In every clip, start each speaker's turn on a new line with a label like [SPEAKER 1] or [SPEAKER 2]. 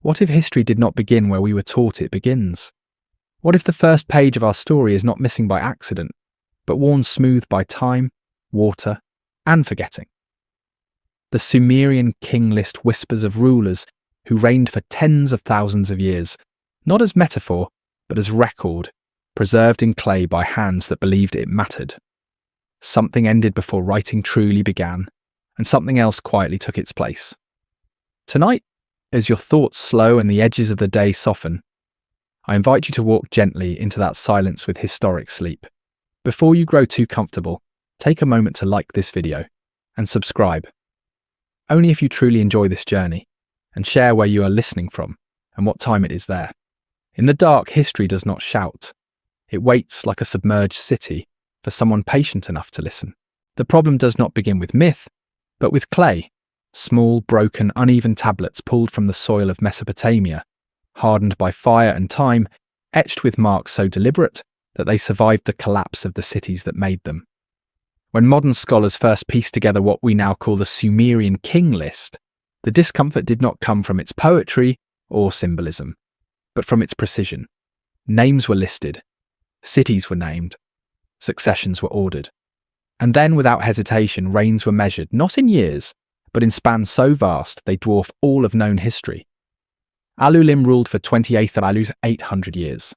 [SPEAKER 1] What if history did not begin where we were taught it begins? What if the first page of our story is not missing by accident, but worn smooth by time, water, and forgetting? The Sumerian King List whispers of rulers who reigned for tens of thousands of years, not as metaphor, but as record, preserved in clay by hands that believed it mattered. Something ended before writing truly began, and something else quietly took its place. Tonight, as your thoughts slow and the edges of the day soften, I invite you to walk gently into that silence with historic sleep. Before you grow too comfortable, take a moment to like this video and subscribe. Only if you truly enjoy this journey, and share where you are listening from and what time it is there. In the dark, history does not shout. It waits like a submerged city for someone patient enough to listen. The problem does not begin with myth, but with clay, small, broken, uneven tablets pulled from the soil of Mesopotamia, hardened by fire and time, etched with marks so deliberate that they survived the collapse of the cities that made them. When modern scholars first pieced together what we now call the Sumerian King List, the discomfort did not come from its poetry or symbolism, but from its precision. Names were listed, cities were named, successions were ordered. And then, without hesitation, reigns were measured, not in years, but in spans so vast they dwarf all of known history. Alulim ruled for 28,800 years.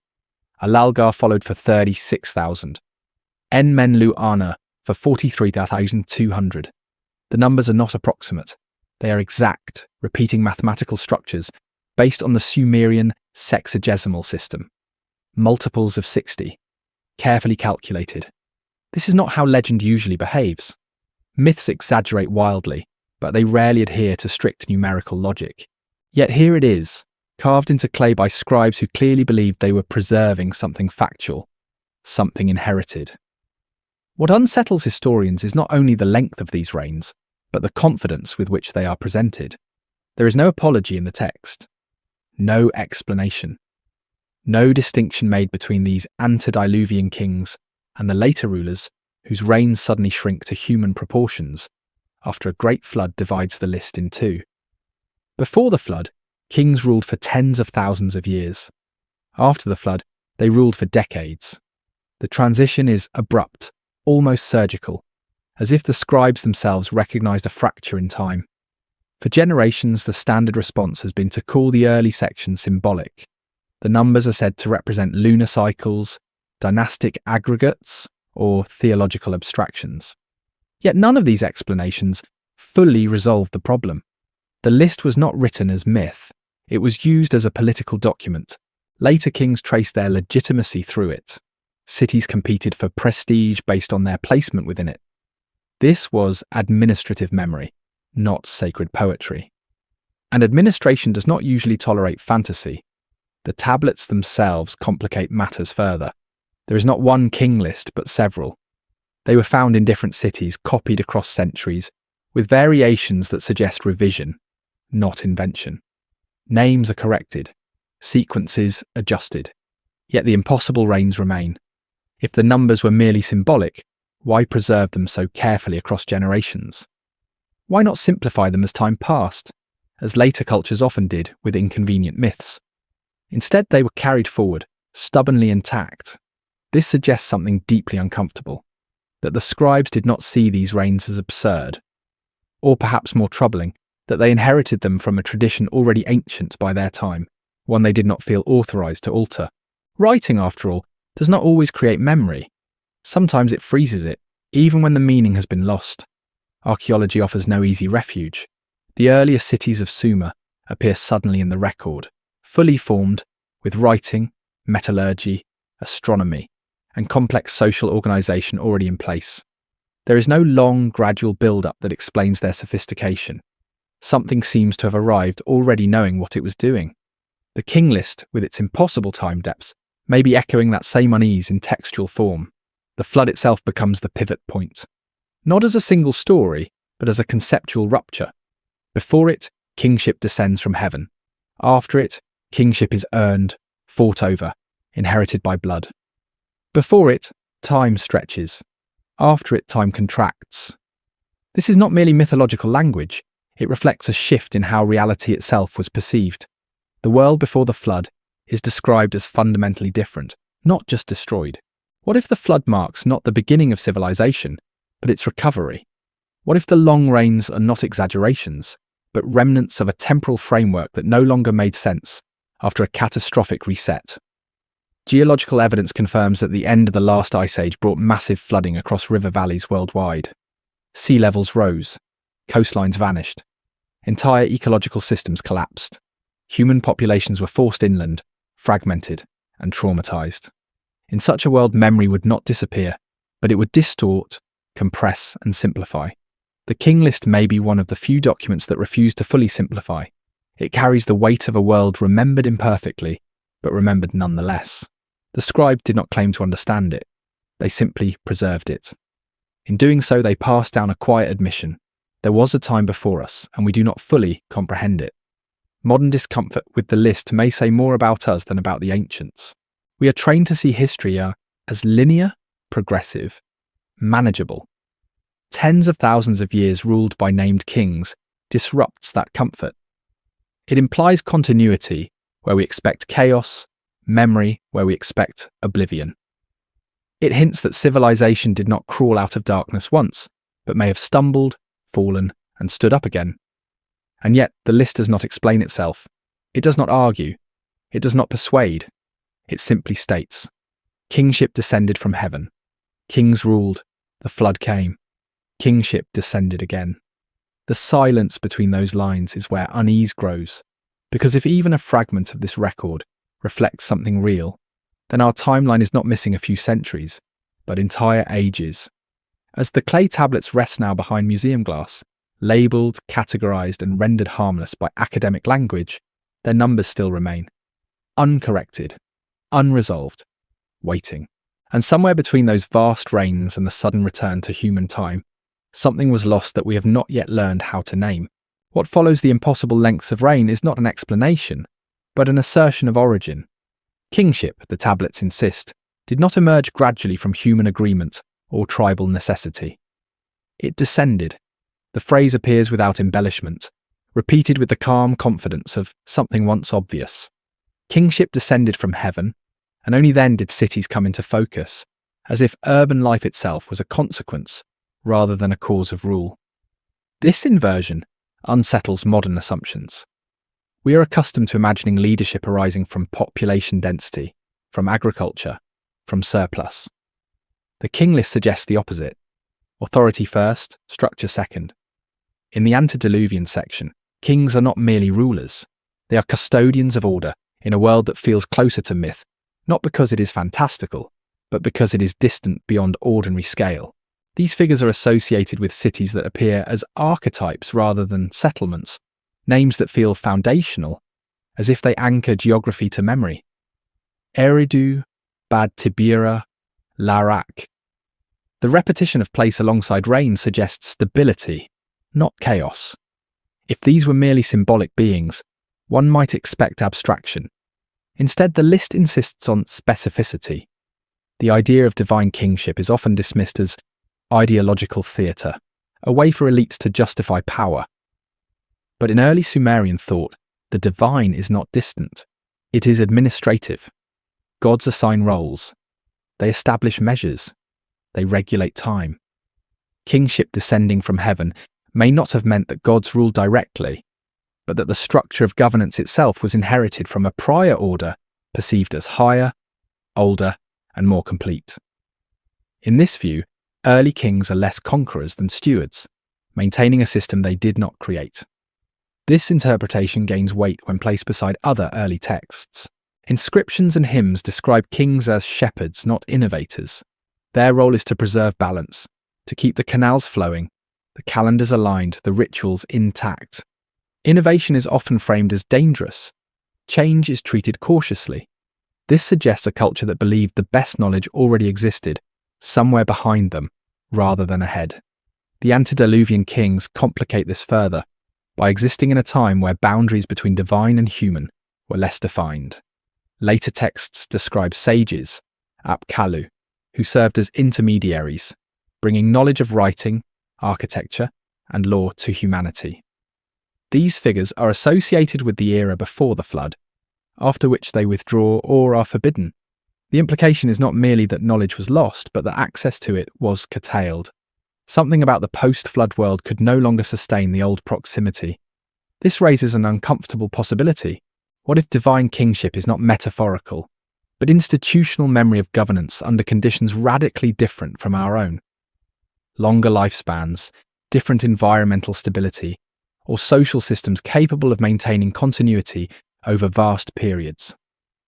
[SPEAKER 1] Alalgar followed for 36,000. Enmenlu-Ana for 43,200. The numbers are not approximate. They are exact, repeating mathematical structures based on the Sumerian sexagesimal system. Multiples of 60, carefully calculated. This is not how legend usually behaves. Myths exaggerate wildly, but they rarely adhere to strict numerical logic. Yet here it is, carved into clay by scribes who clearly believed they were preserving something factual, something inherited. What unsettles historians is not only the length of these reigns, but the confidence with which they are presented. There is no apology in the text, no explanation, no distinction made between these antediluvian kings and the later rulers whose reigns suddenly shrink to human proportions after a great flood divides the list in two. Before the flood, kings ruled for tens of thousands of years. After the flood, they ruled for decades. The transition is abrupt, almost surgical, as if the scribes themselves recognized a fracture in time. For generations, the standard response has been to call the early section symbolic. The numbers are said to represent lunar cycles, dynastic aggregates, or theological abstractions. Yet none of these explanations fully resolved the problem. The list was not written as myth. It was used as a political document. Later kings traced their legitimacy through it. Cities competed for prestige based on their placement within it. This was administrative memory, not sacred poetry. And administration does not usually tolerate fantasy. The tablets themselves complicate matters further. There is not one king list, but several. They were found in different cities, copied across centuries, with variations that suggest revision, not invention. Names are corrected, sequences adjusted, yet the impossible reigns remain. If the numbers were merely symbolic, why preserve them so carefully across generations? Why not simplify them as time passed, as later cultures often did with inconvenient myths? Instead, they were carried forward, stubbornly intact. This suggests something deeply uncomfortable, that the scribes did not see these reigns as absurd, or perhaps more troubling, that they inherited them from a tradition already ancient by their time, one they did not feel authorized to alter. Writing, after all, does not always create memory. Sometimes it freezes it, even when the meaning has been lost. Archaeology offers no easy refuge. The earliest cities of Sumer appear suddenly in the record, fully formed, with writing, metallurgy, astronomy, and complex social organization already in place. There is no long, gradual build-up that explains their sophistication. Something seems to have arrived already knowing what it was doing. The King List, with its impossible time depths, may be echoing that same unease in textual form. The flood itself becomes the pivot point. Not as a single story, but as a conceptual rupture. Before it, kingship descends from heaven. After it, kingship is earned, fought over, inherited by blood. Before it, time stretches. After it, time contracts. This is not merely mythological language. It reflects a shift in how reality itself was perceived. The world before the flood is described as fundamentally different, not just destroyed. What if the flood marks not the beginning of civilization, but its recovery? What if the long rains are not exaggerations, but remnants of a temporal framework that no longer made sense after a catastrophic reset? Geological evidence confirms that the end of the last ice age brought massive flooding across river valleys worldwide. Sea levels rose, coastlines vanished, entire ecological systems collapsed. Human populations were forced inland, fragmented, and traumatized. In such a world, memory would not disappear, but it would distort, compress, and simplify. The King List may be one of the few documents that refuse to fully simplify. It carries the weight of a world remembered imperfectly, but remembered nonetheless. The scribes did not claim to understand it. They simply preserved it. In doing so, they passed down a quiet admission. There was a time before us, and we do not fully comprehend it. Modern discomfort with the list may say more about us than about the ancients. We are trained to see history as linear, progressive, manageable. Tens of thousands of years ruled by named kings disrupts that comfort. It implies continuity where we expect chaos, memory where we expect oblivion. It hints that civilization did not crawl out of darkness once, but may have stumbled, fallen, and stood up again. And yet, the list does not explain itself. It does not argue. It does not persuade. It simply states, kingship descended from heaven. Kings ruled. The flood came. Kingship descended again. The silence between those lines is where unease grows, because if even a fragment of this record reflects something real, then our timeline is not missing a few centuries, but entire ages. As the clay tablets rest now behind museum glass, labelled, categorised and rendered harmless by academic language, their numbers still remain. Uncorrected, unresolved, waiting. And somewhere between those vast rains and the sudden return to human time, something was lost that we have not yet learned how to name. What follows the impossible lengths of rain is not an explanation, but an assertion of origin. Kingship, the tablets insist, did not emerge gradually from human agreement or tribal necessity. It descended. The phrase appears without embellishment, repeated with the calm confidence of something once obvious. Kingship descended from heaven, and only then did cities come into focus, as if urban life itself was a consequence rather than a cause of rule. This inversion unsettles modern assumptions. We are accustomed to imagining leadership arising from population density, from agriculture, from surplus. The King List suggests the opposite. Authority first, structure second. In the antediluvian section, kings are not merely rulers. They are custodians of order in a world that feels closer to myth, not because it is fantastical, but because it is distant beyond ordinary scale. These figures are associated with cities that appear as archetypes rather than settlements, names that feel foundational, as if they anchor geography to memory. Eridu, Bad Tibira, Larak. The repetition of place alongside rain suggests stability, not chaos. If these were merely symbolic beings, one might expect abstraction. Instead, the list insists on specificity. The idea of divine kingship is often dismissed as ideological theatre, a way for elites to justify power. But in early Sumerian thought, the divine is not distant. It is administrative. Gods assign roles. They establish measures. They regulate time. Kingship descending from heaven may not have meant that gods ruled directly, but that the structure of governance itself was inherited from a prior order perceived as higher, older, and more complete. In this view, early kings are less conquerors than stewards, maintaining a system they did not create. This interpretation gains weight when placed beside other early texts. Inscriptions and hymns describe kings as shepherds, not innovators. Their role is to preserve balance, to keep the canals flowing, the calendars aligned, the rituals intact. Innovation is often framed as dangerous. Change is treated cautiously. This suggests a culture that believed the best knowledge already existed, somewhere behind them, rather than ahead. The antediluvian kings complicate this further by existing in a time where boundaries between divine and human were less defined. Later texts describe sages, apkallu, who served as intermediaries, bringing knowledge of writing, architecture, and law to humanity. These figures are associated with the era before the flood, after which they withdraw or are forbidden. The implication is not merely that knowledge was lost, but that access to it was curtailed. Something about the post-flood world could no longer sustain the old proximity. This raises an uncomfortable possibility. What if divine kingship is not metaphorical, but institutional memory of governance under conditions radically different from our own? Longer lifespans, different environmental stability, or social systems capable of maintaining continuity over vast periods.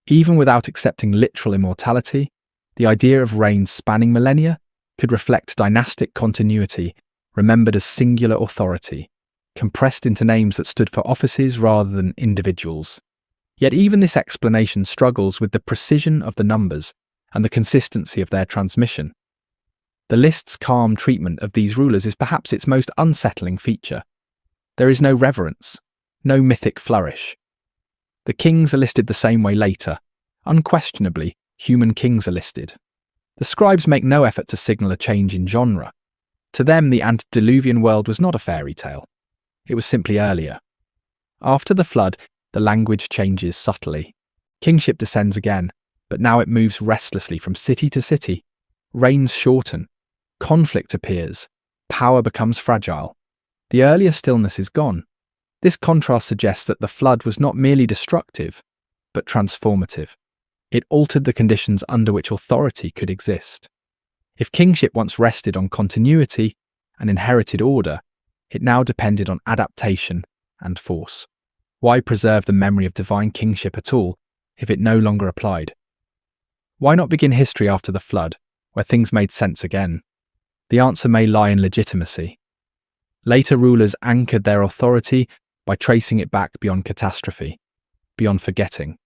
[SPEAKER 1] Even without accepting literal immortality, the idea of reigns spanning millennia could reflect dynastic continuity, remembered as singular authority, compressed into names that stood for offices rather than individuals. Yet even this explanation struggles with the precision of the numbers and the consistency of their transmission. The list's calm treatment of these rulers is perhaps its most unsettling feature. There is no reverence, no mythic flourish. The kings are listed the same way later. Unquestionably, human kings are listed. The scribes make no effort to signal a change in genre. To them, the antediluvian world was not a fairy tale. It was simply earlier. After the flood, the language changes subtly. Kingship descends again, but now it moves restlessly from city to city. Reigns shorten. Conflict appears. Power becomes fragile. The earlier stillness is gone. This contrast suggests that the flood was not merely destructive, but transformative. It altered the conditions under which authority could exist. If kingship once rested on continuity and inherited order, it now depended on adaptation and force. Why preserve the memory of divine kingship at all if it no longer applied? Why not begin history after the flood, where things made sense again? The answer may lie in legitimacy. Later rulers anchored their authority by tracing it back beyond catastrophe, beyond forgetting.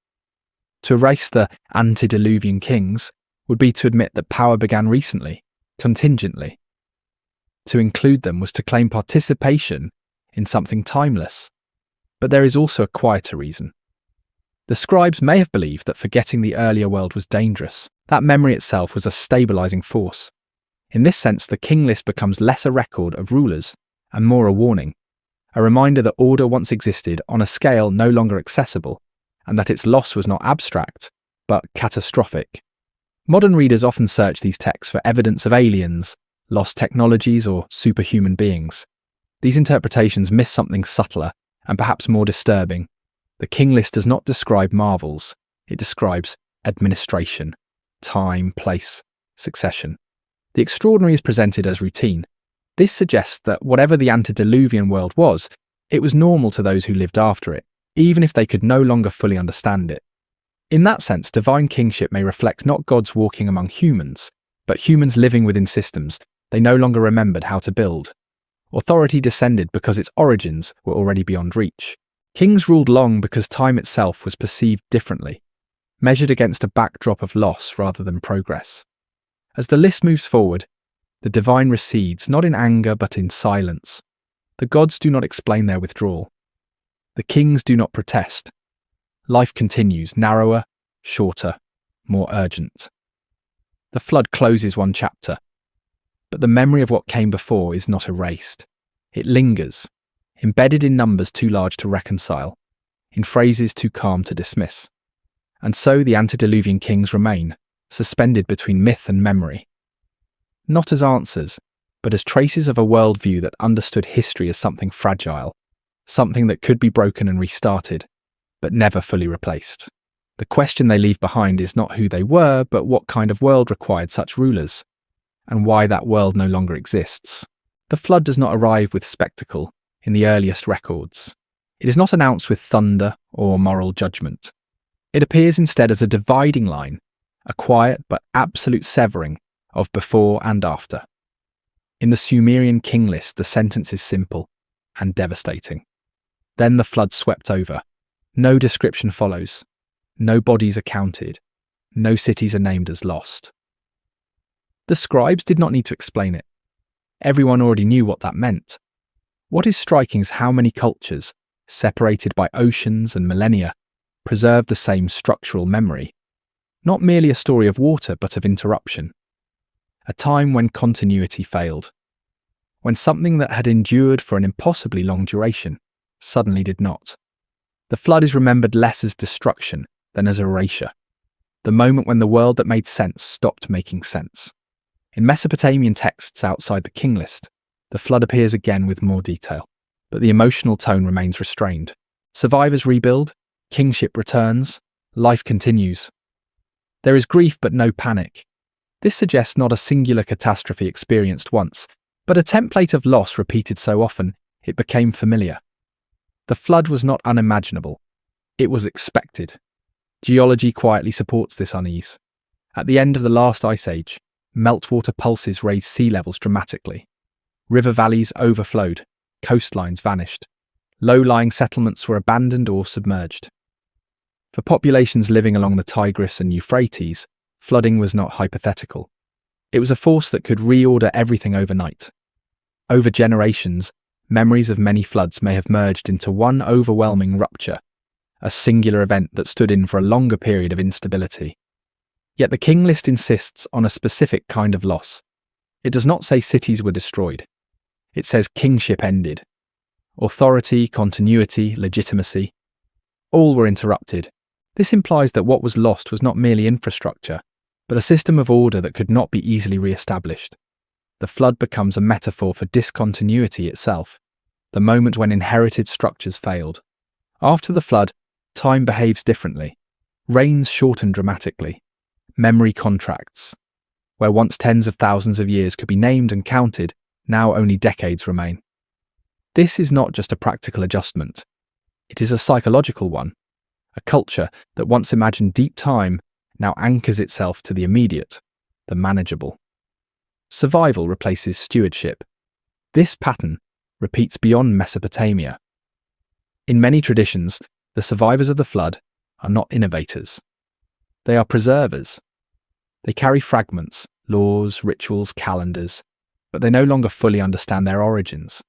[SPEAKER 1] To erase the antediluvian kings would be to admit that power began recently, contingently. To include them was to claim participation in something timeless. But there is also a quieter reason. The scribes may have believed that forgetting the earlier world was dangerous. That memory itself was a stabilizing force. In this sense, the king list becomes less a record of rulers and more a warning, a reminder that order once existed on a scale no longer accessible, and that its loss was not abstract, but catastrophic. Modern readers often search these texts for evidence of aliens, lost technologies, or superhuman beings. These interpretations miss something subtler and perhaps more disturbing. The king list does not describe marvels, it describes administration, time, place, succession. The extraordinary is presented as routine. This suggests that whatever the antediluvian world was, it was normal to those who lived after it, even if they could no longer fully understand it. In that sense, divine kingship may reflect not gods walking among humans, but humans living within systems they no longer remembered how to build. Authority descended because its origins were already beyond reach. Kings ruled long because time itself was perceived differently, measured against a backdrop of loss rather than progress. As the list moves forward, the divine recedes not in anger but in silence. The gods do not explain their withdrawal. The kings do not protest. Life continues, narrower, shorter, more urgent. The flood closes one chapter, but the memory of what came before is not erased. It lingers, embedded in numbers too large to reconcile, in phrases too calm to dismiss. And so the antediluvian kings remain, suspended between myth and memory. Not as answers, but as traces of a worldview that understood history as something fragile, something that could be broken and restarted, but never fully replaced. The question they leave behind is not who they were, but what kind of world required such rulers, and why that world no longer exists. The flood does not arrive with spectacle in the earliest records. It is not announced with thunder or moral judgment. It appears instead as a dividing line, a quiet but absolute severing of before and after. In the Sumerian King List, the sentence is simple and devastating. Then the flood swept over. No description follows. No bodies are counted. No cities are named as lost. The scribes did not need to explain it. Everyone already knew what that meant. What is striking is how many cultures, separated by oceans and millennia, preserve the same structural memory. Not merely a story of water, but of interruption. A time when continuity failed. When something that had endured for an impossibly long duration suddenly did not. The flood is remembered less as destruction then as erasure. The moment when the world that made sense stopped making sense. In Mesopotamian texts outside the King List, the flood appears again with more detail, but the emotional tone remains restrained. Survivors rebuild, kingship returns, life continues. There is grief but no panic. This suggests not a singular catastrophe experienced once, but a template of loss repeated so often it became familiar. The flood was not unimaginable. It was expected. Geology quietly supports this unease. At the end of the last ice age, meltwater pulses raised sea levels dramatically. River valleys overflowed, coastlines vanished. Low-lying settlements were abandoned or submerged. For populations living along the Tigris and Euphrates, flooding was not hypothetical. It was a force that could reorder everything overnight. Over generations, memories of many floods may have merged into one overwhelming rupture, a singular event that stood in for a longer period of instability. Yet the King List insists on a specific kind of loss. It does not say cities were destroyed. It says kingship ended. Authority, continuity, legitimacy, all were interrupted. This implies that what was lost was not merely infrastructure, but a system of order that could not be easily re-established. The flood becomes a metaphor for discontinuity itself, the moment when inherited structures failed. After the flood, time behaves differently. Reigns shorten dramatically. Memory contracts. Where once tens of thousands of years could be named and counted, now only decades remain. This is not just a practical adjustment. It is a psychological one. A culture that once imagined deep time now anchors itself to the immediate, the manageable. Survival replaces stewardship. This pattern repeats beyond Mesopotamia. In many traditions, the survivors of the flood are not innovators. They are preservers. They carry fragments, laws, rituals, calendars, but they no longer fully understand their origins.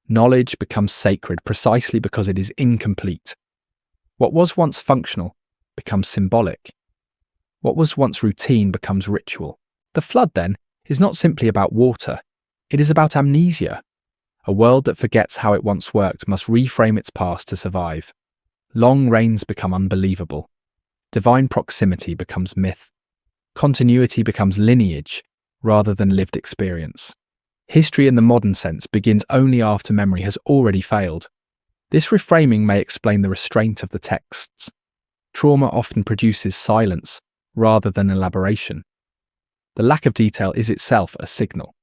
[SPEAKER 1] Knowledge becomes sacred precisely because it is incomplete. What was once functional becomes symbolic. What was once routine becomes ritual. The flood, then, is not simply about water. It is about amnesia. A world that forgets how it once worked must reframe its past to survive. Long rains become unbelievable. Divine proximity becomes myth. Continuity becomes lineage rather than lived experience. History in the modern sense begins only after memory has already failed. This reframing may explain the restraint of the texts. Trauma often produces silence rather than elaboration. The lack of detail is itself a signal.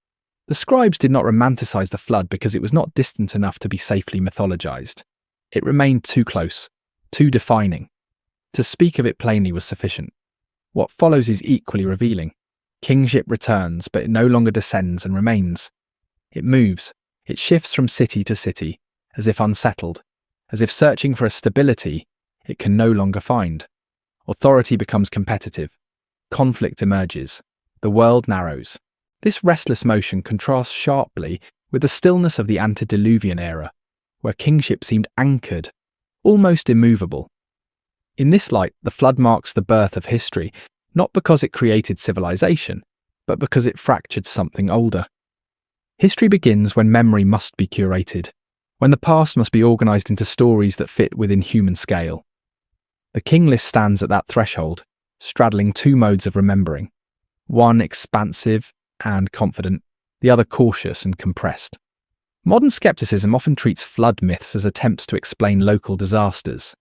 [SPEAKER 1] The scribes did not romanticize the flood because it was not distant enough to be safely mythologized. It remained too close, too defining. To speak of it plainly was sufficient. What follows is equally revealing. Kingship returns, but it no longer descends and remains. It moves, it shifts from city to city, as if unsettled, as if searching for a stability it can no longer find. Authority becomes competitive. Conflict emerges. The world narrows. This restless motion contrasts sharply with the stillness of the antediluvian era, where kingship seemed anchored, almost immovable. In this light, the flood marks the birth of history, not because it created civilization, but because it fractured something older. History begins when memory must be curated, when the past must be organized into stories that fit within human scale. The King List stands at that threshold, straddling two modes of remembering, one expansive and confident, the other cautious and compressed. Modern skepticism often treats flood myths as attempts to explain local disasters,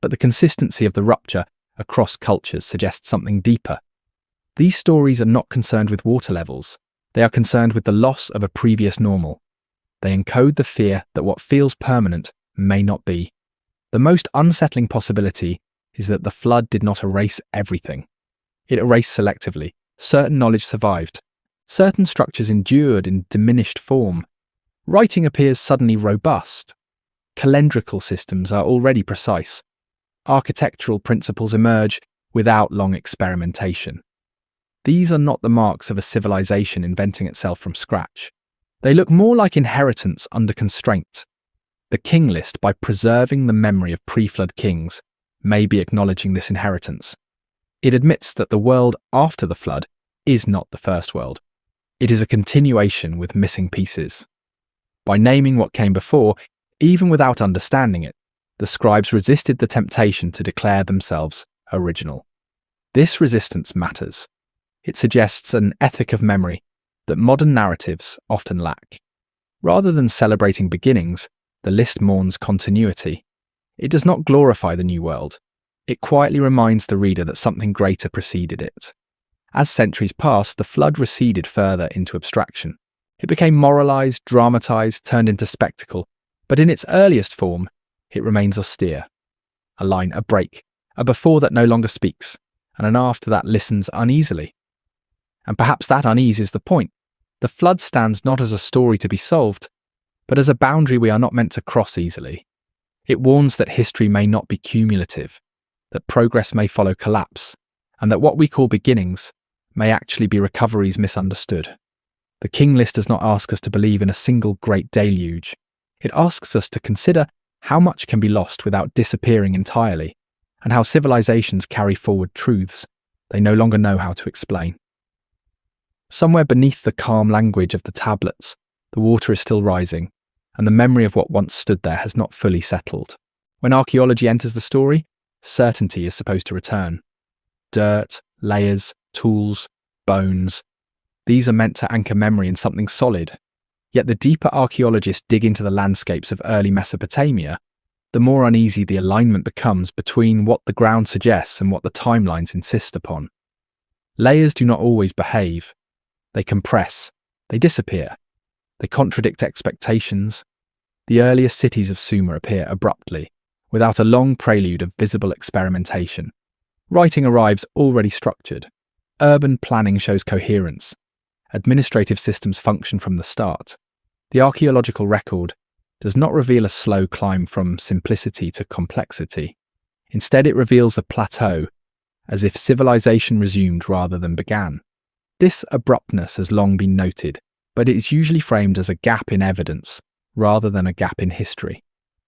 [SPEAKER 1] but the consistency of the rupture across cultures suggests something deeper. These stories are not concerned with water levels. They are concerned with the loss of a previous normal. They encode the fear that what feels permanent may not be. The most unsettling possibility is that the flood did not erase everything. It erased selectively. Certain knowledge survived. Certain structures endured in diminished form. Writing appears suddenly robust. Calendrical systems are already precise. Architectural principles emerge without long experimentation. These are not the marks of a civilization inventing itself from scratch. They look more like inheritance under constraint. The King List, by preserving the memory of pre-flood kings, may be acknowledging this inheritance. It admits that the world after the flood is not the first world. It is a continuation with missing pieces. By naming what came before, even without understanding it, the scribes resisted the temptation to declare themselves original. This resistance matters. It suggests an ethic of memory that modern narratives often lack. Rather than celebrating beginnings, the list mourns continuity. It does not glorify the new world. It quietly reminds the reader that something greater preceded it. As centuries passed, the flood receded further into abstraction. It became moralized, dramatized, turned into spectacle, but in its earliest form, it remains austere. A line, a break, a before that no longer speaks, and an after that listens uneasily. And perhaps that unease is the point. The flood stands not as a story to be solved, but as a boundary we are not meant to cross easily. It warns that history may not be cumulative, that progress may follow collapse, and that what we call beginnings may actually be recoveries misunderstood. The King List does not ask us to believe in a single great deluge. It asks us to consider how much can be lost without disappearing entirely, and how civilizations carry forward truths they no longer know how to explain. Somewhere beneath the calm language of the tablets, the water is still rising, and the memory of what once stood there has not fully settled. When archaeology enters the story, certainty is supposed to return. Dirt, layers, tools, bones. These are meant to anchor memory in something solid. Yet the deeper archaeologists dig into the landscapes of early Mesopotamia, the more uneasy the alignment becomes between what the ground suggests and what the timelines insist upon. Layers do not always behave. They compress. They disappear. They contradict expectations. The earliest cities of Sumer appear abruptly, without a long prelude of visible experimentation. Writing arrives already structured. Urban planning shows coherence. Administrative systems function from the start. The archaeological record does not reveal a slow climb from simplicity to complexity. Instead, it reveals a plateau, as if civilization resumed rather than began. This abruptness has long been noted, but it is usually framed as a gap in evidence rather than a gap in history.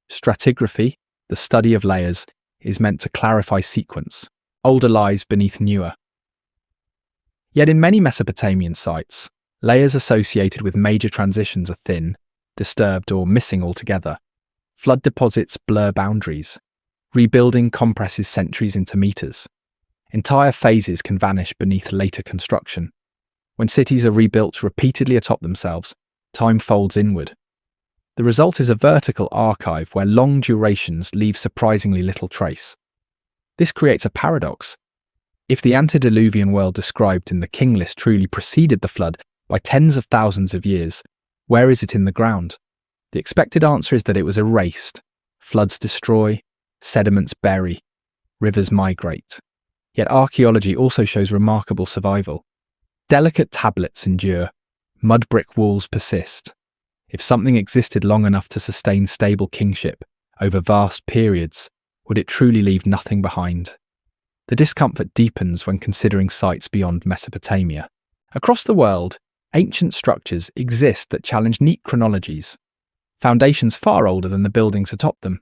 [SPEAKER 1] Stratigraphy, the study of layers, is meant to clarify sequence. Older lies beneath newer. Yet in many Mesopotamian sites, layers associated with major transitions are thin, disturbed, or missing altogether. Flood deposits blur boundaries. Rebuilding compresses centuries into meters. Entire phases can vanish beneath later construction. When cities are rebuilt repeatedly atop themselves, time folds inward. The result is a vertical archive where long durations leave surprisingly little trace. This creates a paradox. If the antediluvian world described in the King List truly preceded the flood by tens of thousands of years, where is it in the ground? The expected answer is that it was erased. Floods destroy, sediments bury, rivers migrate. Yet archaeology also shows remarkable survival. Delicate tablets endure, mud brick walls persist. If something existed long enough to sustain stable kingship over vast periods, would it truly leave nothing behind? The discomfort deepens when considering sites beyond Mesopotamia. Across the world, ancient structures exist that challenge neat chronologies, foundations far older than the buildings atop them,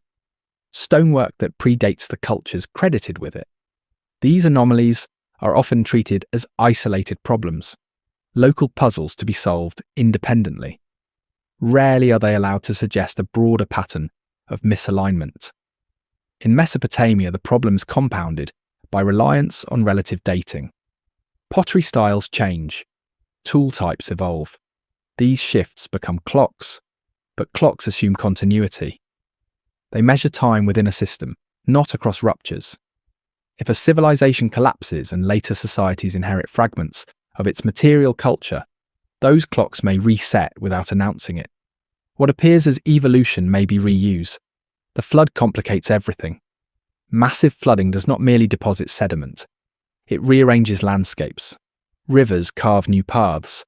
[SPEAKER 1] stonework that predates the cultures credited with it. These anomalies are often treated as isolated problems, local puzzles to be solved independently. Rarely are they allowed to suggest a broader pattern of misalignment. In Mesopotamia, the problem is compounded by reliance on relative dating. Pottery styles change, tool types evolve. These shifts become clocks, but clocks assume continuity. They measure time within a system, not across ruptures. If a civilization collapses and later societies inherit fragments of its material culture, those clocks may reset without announcing it. What appears as evolution may be reuse. The flood complicates everything. Massive flooding does not merely deposit sediment. It rearranges landscapes. Rivers carve new paths.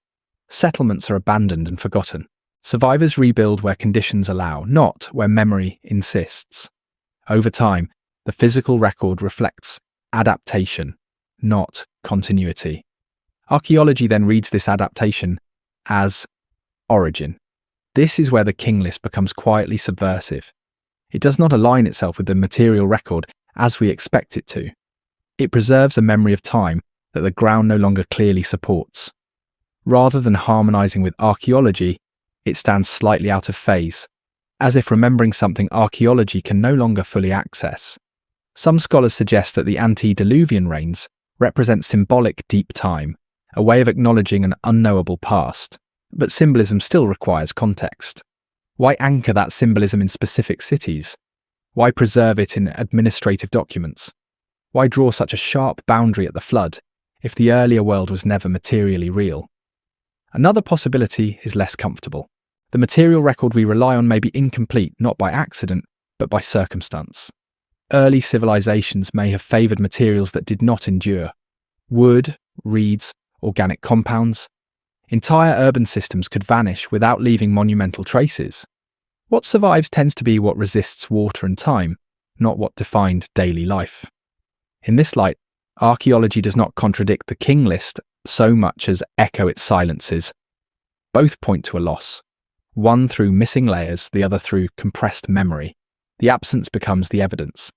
[SPEAKER 1] Settlements are abandoned and forgotten. Survivors rebuild where conditions allow, not where memory insists. Over time, the physical record reflects adaptation, not continuity. Archaeology then reads this adaptation as origin. This is where the King List becomes quietly subversive. It does not align itself with the material record as we expect it to. It preserves a memory of time that the ground no longer clearly supports. Rather than harmonizing with archaeology, it stands slightly out of phase, as if remembering something archaeology can no longer fully access. Some scholars suggest that the antediluvian rains represent symbolic deep time, a way of acknowledging an unknowable past, but symbolism still requires context. Why anchor that symbolism in specific cities? Why preserve it in administrative documents? Why draw such a sharp boundary at the flood if the earlier world was never materially real? Another possibility is less comfortable. The material record we rely on may be incomplete not by accident, but by circumstance. Early civilizations may have favoured materials that did not endure. Wood, reeds, organic compounds. Entire urban systems could vanish without leaving monumental traces. What survives tends to be what resists water and time, not what defined daily life. In this light, archaeology does not contradict the King List so much as echo its silences. Both point to a loss, one through missing layers, the other through compressed memory. The absence becomes the evidence.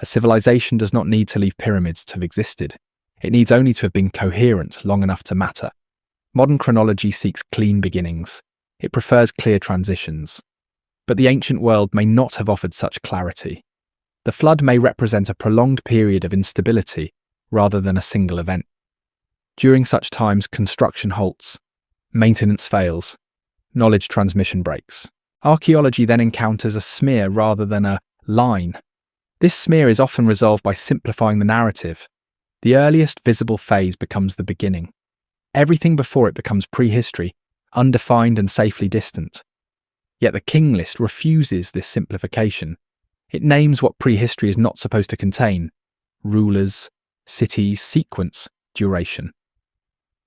[SPEAKER 1] A civilization does not need to leave pyramids to have existed. It needs only to have been coherent long enough to matter. Modern chronology seeks clean beginnings. It prefers clear transitions. But the ancient world may not have offered such clarity. The flood may represent a prolonged period of instability rather than a single event. During such times, construction halts, maintenance fails, knowledge transmission breaks. Archaeology then encounters a smear rather than a line. This smear is often resolved by simplifying the narrative. The earliest visible phase becomes the beginning. Everything before it becomes prehistory, undefined and safely distant. Yet the King List refuses this simplification. It names what prehistory is not supposed to contain: rulers, cities, sequence, duration.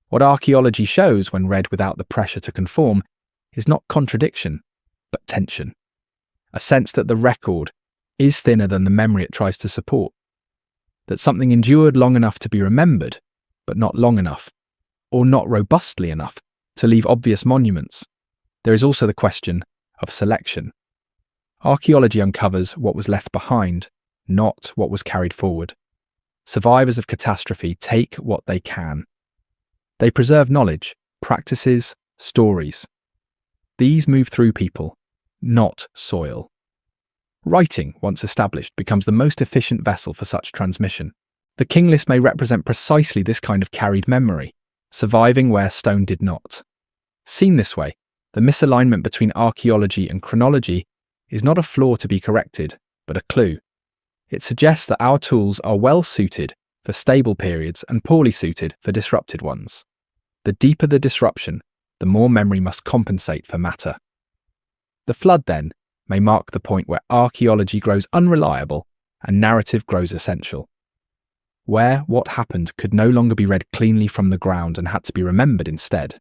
[SPEAKER 1] What archaeology shows when read without the pressure to conform is not contradiction, but tension. A sense that the record is thinner than the memory it tries to support. That something endured long enough to be remembered, but not long enough, or not robustly enough, to leave obvious monuments. There is also the question of selection. Archaeology uncovers what was left behind, not what was carried forward. Survivors of catastrophe take what they can. They preserve knowledge, practices, stories. These move through people, not soil. Writing, once established, becomes the most efficient vessel for such transmission. The King List may represent precisely this kind of carried memory, surviving where stone did not. Seen this way, the misalignment between archaeology and chronology is not a flaw to be corrected, but a clue. It suggests that our tools are well suited for stable periods and poorly suited for disrupted ones. The deeper the disruption, the more memory must compensate for matter. The flood, then, may mark the point where archaeology grows unreliable and narrative grows essential. Where what happened could no longer be read cleanly from the ground and had to be remembered instead.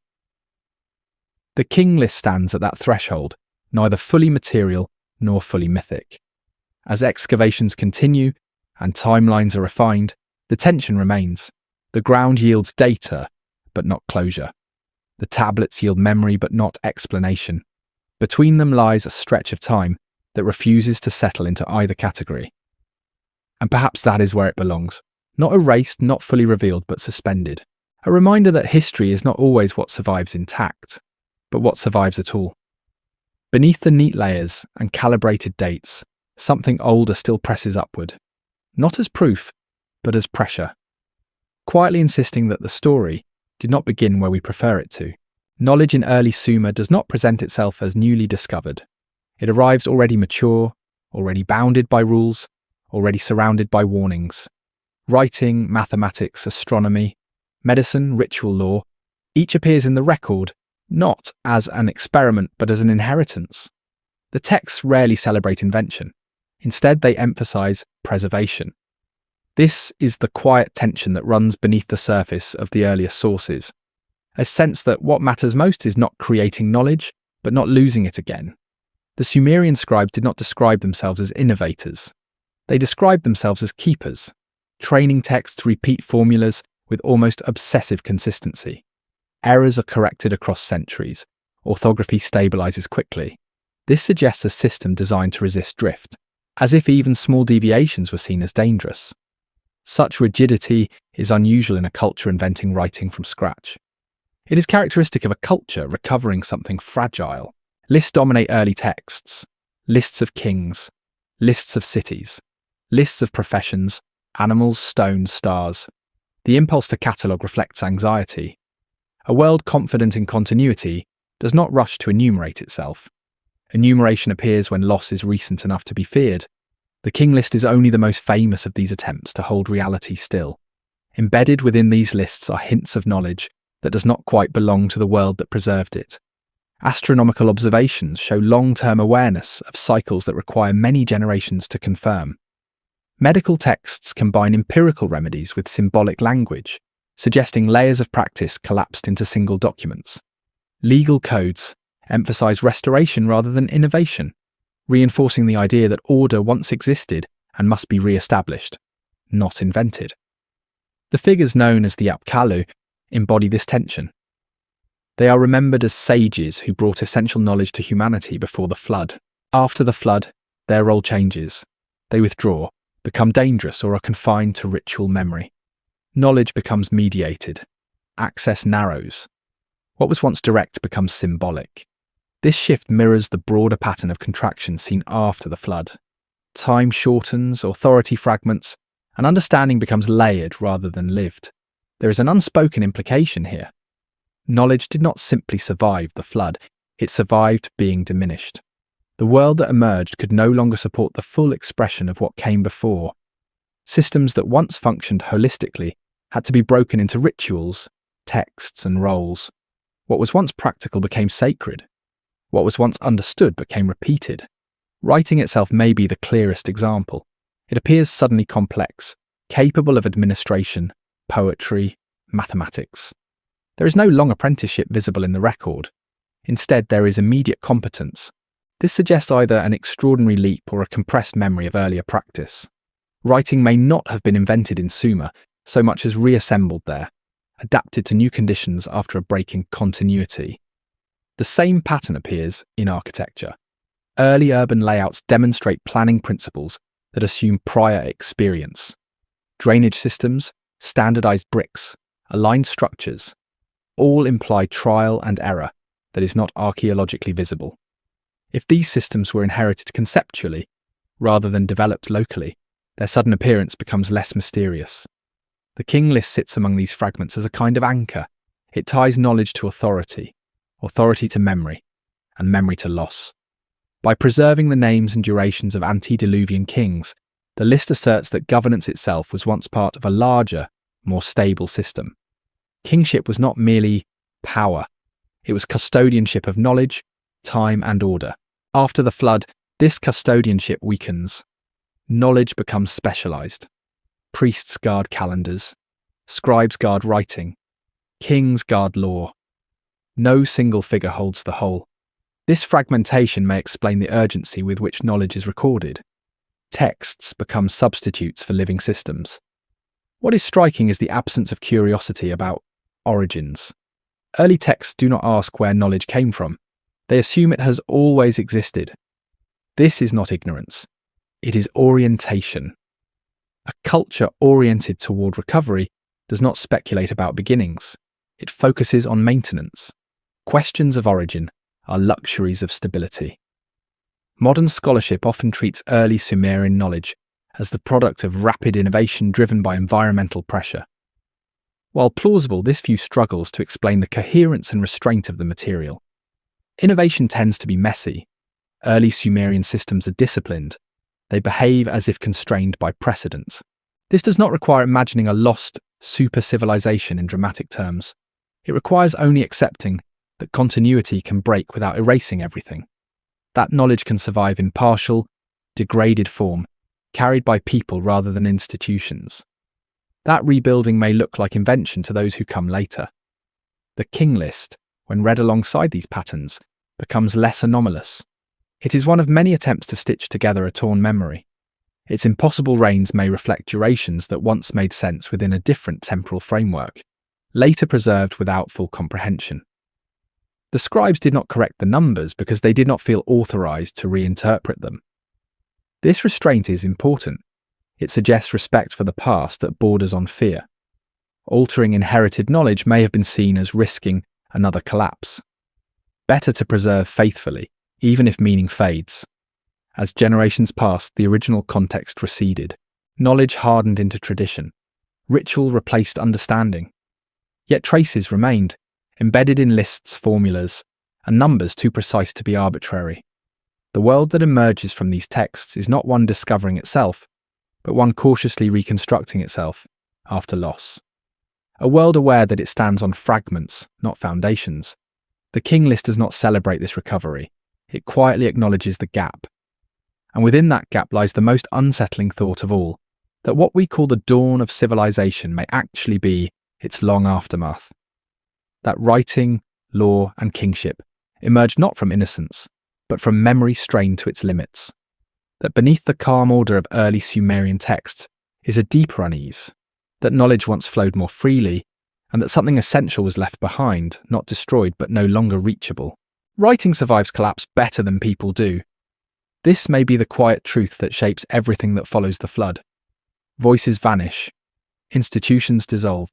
[SPEAKER 1] The King List stands at that threshold, neither fully material nor fully mythic. As excavations continue and timelines are refined, the tension remains. The ground yields data, but not closure. The tablets yield memory, but not explanation. Between them lies a stretch of time that refuses to settle into either category. And perhaps that is where it belongs. Not erased, not fully revealed, but suspended. A reminder that history is not always what survives intact, but what survives at all. Beneath the neat layers and calibrated dates, something older still presses upward. Not as proof, but as pressure. Quietly insisting that the story did not begin where we prefer it to. Knowledge in early Sumer does not present itself as newly discovered. It arrives already mature, already bounded by rules, already surrounded by warnings. Writing, mathematics, astronomy, medicine, ritual law, each appears in the record, not as an experiment but as an inheritance. The texts rarely celebrate invention. Instead, they emphasize preservation. This is the quiet tension that runs beneath the surface of the earliest sources. A sense that what matters most is not creating knowledge, but not losing it again. The Sumerian scribes did not describe themselves as innovators. They described themselves as keepers, training texts repeat formulas with almost obsessive consistency. Errors are corrected across centuries. Orthography stabilizes quickly. This suggests a system designed to resist drift, as if even small deviations were seen as dangerous. Such rigidity is unusual in a culture inventing writing from scratch. It is characteristic of a culture recovering something fragile. Lists dominate early texts. Lists of kings. Lists of cities. lists of professions, animals, stones, stars. The impulse to catalogue reflects anxiety. A world confident in continuity does not rush to enumerate itself. Enumeration appears when loss is recent enough to be feared. The King List is only the most famous of these attempts to hold reality still. Embedded within these lists are hints of knowledge that does not quite belong to the world that preserved it. Astronomical observations show long-term awareness of cycles that require many generations to confirm. Medical texts combine empirical remedies with symbolic language, suggesting layers of practice collapsed into single documents. Legal codes emphasize restoration rather than innovation, reinforcing the idea that order once existed and must be re-established, not invented. The figures known as the Apkallu embody this tension. They are remembered as sages who brought essential knowledge to humanity before the flood. After the flood, their role changes. They withdraw, become dangerous, or are confined to ritual memory. Knowledge becomes mediated. Access narrows. What was once direct becomes symbolic. This shift mirrors the broader pattern of contraction seen after the flood. Time shortens, authority fragments, and understanding becomes layered rather than lived. There is an unspoken implication here. Knowledge did not simply survive the flood, it survived being diminished. The world that emerged could no longer support the full expression of what came before. Systems that once functioned holistically had to be broken into rituals, texts, and roles. What was once practical became sacred. What was once understood became repeated. Writing itself may be the clearest example. It appears suddenly complex, capable of administration, poetry, mathematics. There is no long apprenticeship visible in the record. Instead, there is immediate competence. This suggests either an extraordinary leap or a compressed memory of earlier practice. Writing may not have been invented in Sumer so much as reassembled there, adapted to new conditions after a break in continuity. The same pattern appears in architecture. Early urban layouts demonstrate planning principles that assume prior experience. Drainage systems, standardized bricks, aligned structures, all imply trial and error that is not archaeologically visible. If these systems were inherited conceptually, rather than developed locally, their sudden appearance becomes less mysterious. The King List sits among these fragments as a kind of anchor. It ties knowledge to authority, authority to memory, and memory to loss. By preserving the names and durations of antediluvian kings, the list asserts that governance itself was once part of a larger, more stable system. Kingship was not merely power, it was custodianship of knowledge, time, and order. After the flood, this custodianship weakens. Knowledge becomes specialized. Priests guard calendars, scribes guard writing, kings guard law. No single figure holds the whole. This fragmentation may explain the urgency with which knowledge is recorded. Texts become substitutes for living systems. What is striking is the absence of curiosity about origins. Early texts do not ask where knowledge came from. They assume it has always existed. This is not ignorance. It is orientation. A culture oriented toward recovery does not speculate about beginnings. It focuses on maintenance. Questions of origin are luxuries of stability. Modern scholarship often treats early Sumerian knowledge as the product of rapid innovation driven by environmental pressure. While plausible, this view struggles to explain the coherence and restraint of the material. Innovation tends to be messy. Early Sumerian systems are disciplined. They behave as if constrained by precedent. This does not require imagining a lost super-civilization in dramatic terms. It requires only accepting that continuity can break without erasing everything. That knowledge can survive in partial, degraded form, carried by people rather than institutions. That rebuilding may look like invention to those who come later. The King List, when read alongside these patterns, becomes less anomalous. It is one of many attempts to stitch together a torn memory. Its impossible reigns may reflect durations that once made sense within a different temporal framework, later preserved without full comprehension. The scribes did not correct the numbers because they did not feel authorized to reinterpret them. This restraint is important. It suggests respect for the past that borders on fear. Altering inherited knowledge may have been seen as risking another collapse. Better to preserve faithfully, even if meaning fades. As generations passed, the original context receded. Knowledge hardened into tradition. Ritual replaced understanding. Yet traces remained, embedded in lists, formulas, and numbers too precise to be arbitrary. The world that emerges from these texts is not one discovering itself, but one cautiously reconstructing itself after loss. A world aware that it stands on fragments, not foundations. The King List does not celebrate this recovery. It quietly acknowledges the gap. And within that gap lies the most unsettling thought of all, that what we call the dawn of civilization may actually be its long aftermath. That writing, law, and kingship emerged not from innocence, but from memory strained to its limits. That beneath the calm order of early Sumerian texts is a deeper unease, that knowledge once flowed more freely, and that something essential was left behind, not destroyed but no longer reachable. Writing survives collapse better than people do. This may be the quiet truth that shapes everything that follows the flood. Voices vanish, institutions dissolve,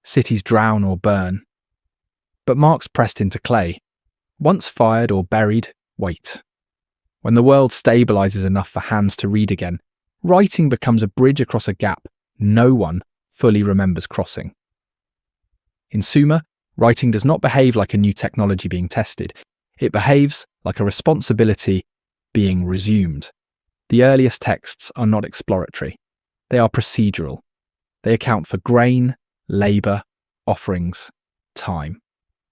[SPEAKER 1] cities drown or burn. But marks pressed into clay, once fired or buried, wait. When the world stabilizes enough for hands to read again, writing becomes a bridge across a gap no one fully remembers crossing. In Sumer, writing does not behave like a new technology being tested. It behaves like a responsibility being resumed. The earliest texts are not exploratory. They are procedural. They account for grain, labour, offerings, time.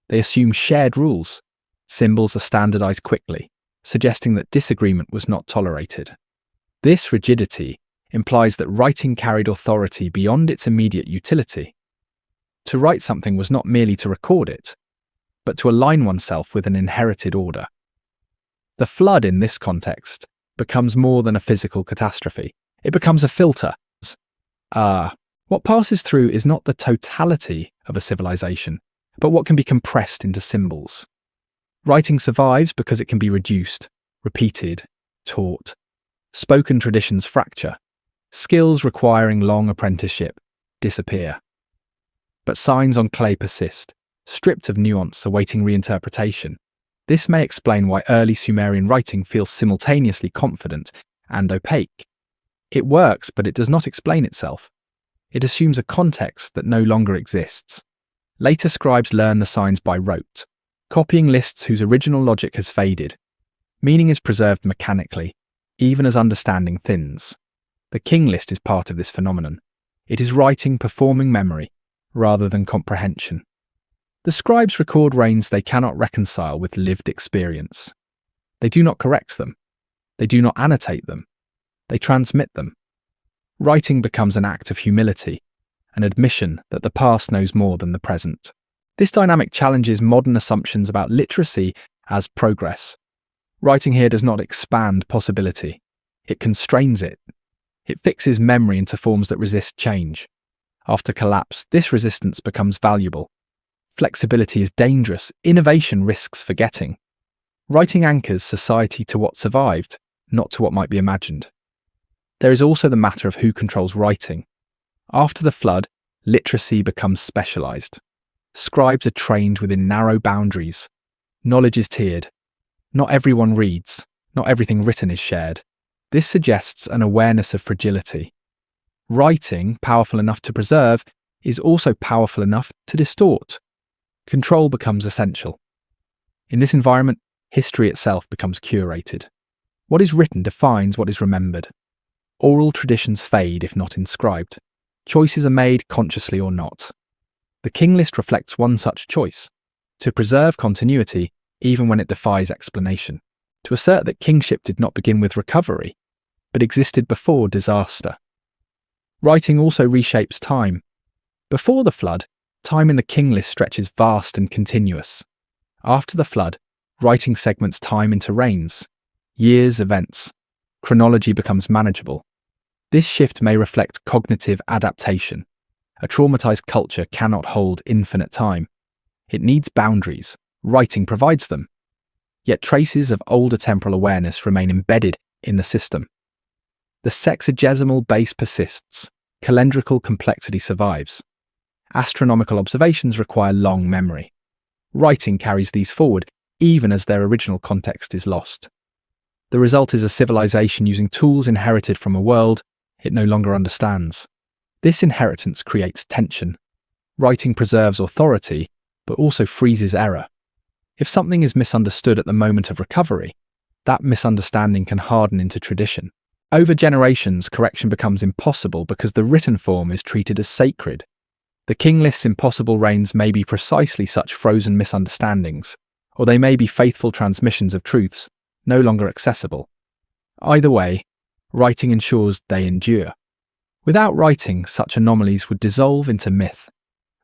[SPEAKER 1] They assume shared rules. Symbols are standardised quickly, suggesting that disagreement was not tolerated. This rigidity implies that writing carried authority beyond its immediate utility. To write something was not merely to record it, but to align oneself with an inherited order. The flood in this context becomes more than a physical catastrophe. It becomes a filter. What passes through is not the totality of a civilization, but what can be compressed into symbols. Writing survives because it can be reduced, repeated, taught. Spoken traditions fracture. Skills requiring long apprenticeship disappear. But signs on clay persist, stripped of nuance, awaiting reinterpretation. This may explain why early Sumerian writing feels simultaneously confident and opaque. It works, but it does not explain itself. It assumes a context that no longer exists. Later scribes learn the signs by rote, copying lists whose original logic has faded. Meaning is preserved mechanically, even as understanding thins. The King List is part of this phenomenon. It is writing performing memory, rather than comprehension. The scribes record reigns they cannot reconcile with lived experience. They do not correct them. They do not annotate them. They transmit them. Writing becomes an act of humility, an admission that the past knows more than the present. This dynamic challenges modern assumptions about literacy as progress. Writing here does not expand possibility. It constrains it. It fixes memory into forms that resist change. After collapse, this resistance becomes valuable. Flexibility is dangerous. Innovation risks forgetting. Writing anchors society to what survived, not to what might be imagined. There is also the matter of who controls writing. After the flood, literacy becomes specialized. Scribes are trained within narrow boundaries. Knowledge is tiered. Not everyone reads. Not everything written is shared. This suggests an awareness of fragility. Writing, powerful enough to preserve, is also powerful enough to distort. Control becomes essential. In this environment, history itself becomes curated. What is written defines what is remembered. Oral traditions fade if not inscribed. Choices are made consciously or not. The King List reflects one such choice: to preserve continuity even when it defies explanation, to assert that kingship did not begin with recovery, but existed before disaster. Writing also reshapes time. Before the flood, time in the King List stretches vast and continuous. After the flood, writing segments time into reigns, years, events. Chronology becomes manageable. This shift may reflect cognitive adaptation. A traumatized culture cannot hold infinite time. It needs boundaries. Writing provides them. Yet traces of older temporal awareness remain embedded in the system. The sexagesimal base persists. Calendrical complexity survives. Astronomical observations require long memory. Writing carries these forward, even as their original context is lost. The result is a civilization using tools inherited from a world it no longer understands. This inheritance creates tension. Writing preserves authority, but also freezes error. If something is misunderstood at the moment of recovery, that misunderstanding can harden into tradition. Over generations, correction becomes impossible because the written form is treated as sacred. The King List's impossible reigns may be precisely such frozen misunderstandings, or they may be faithful transmissions of truths no longer accessible. Either way, writing ensures they endure. Without writing, such anomalies would dissolve into myth.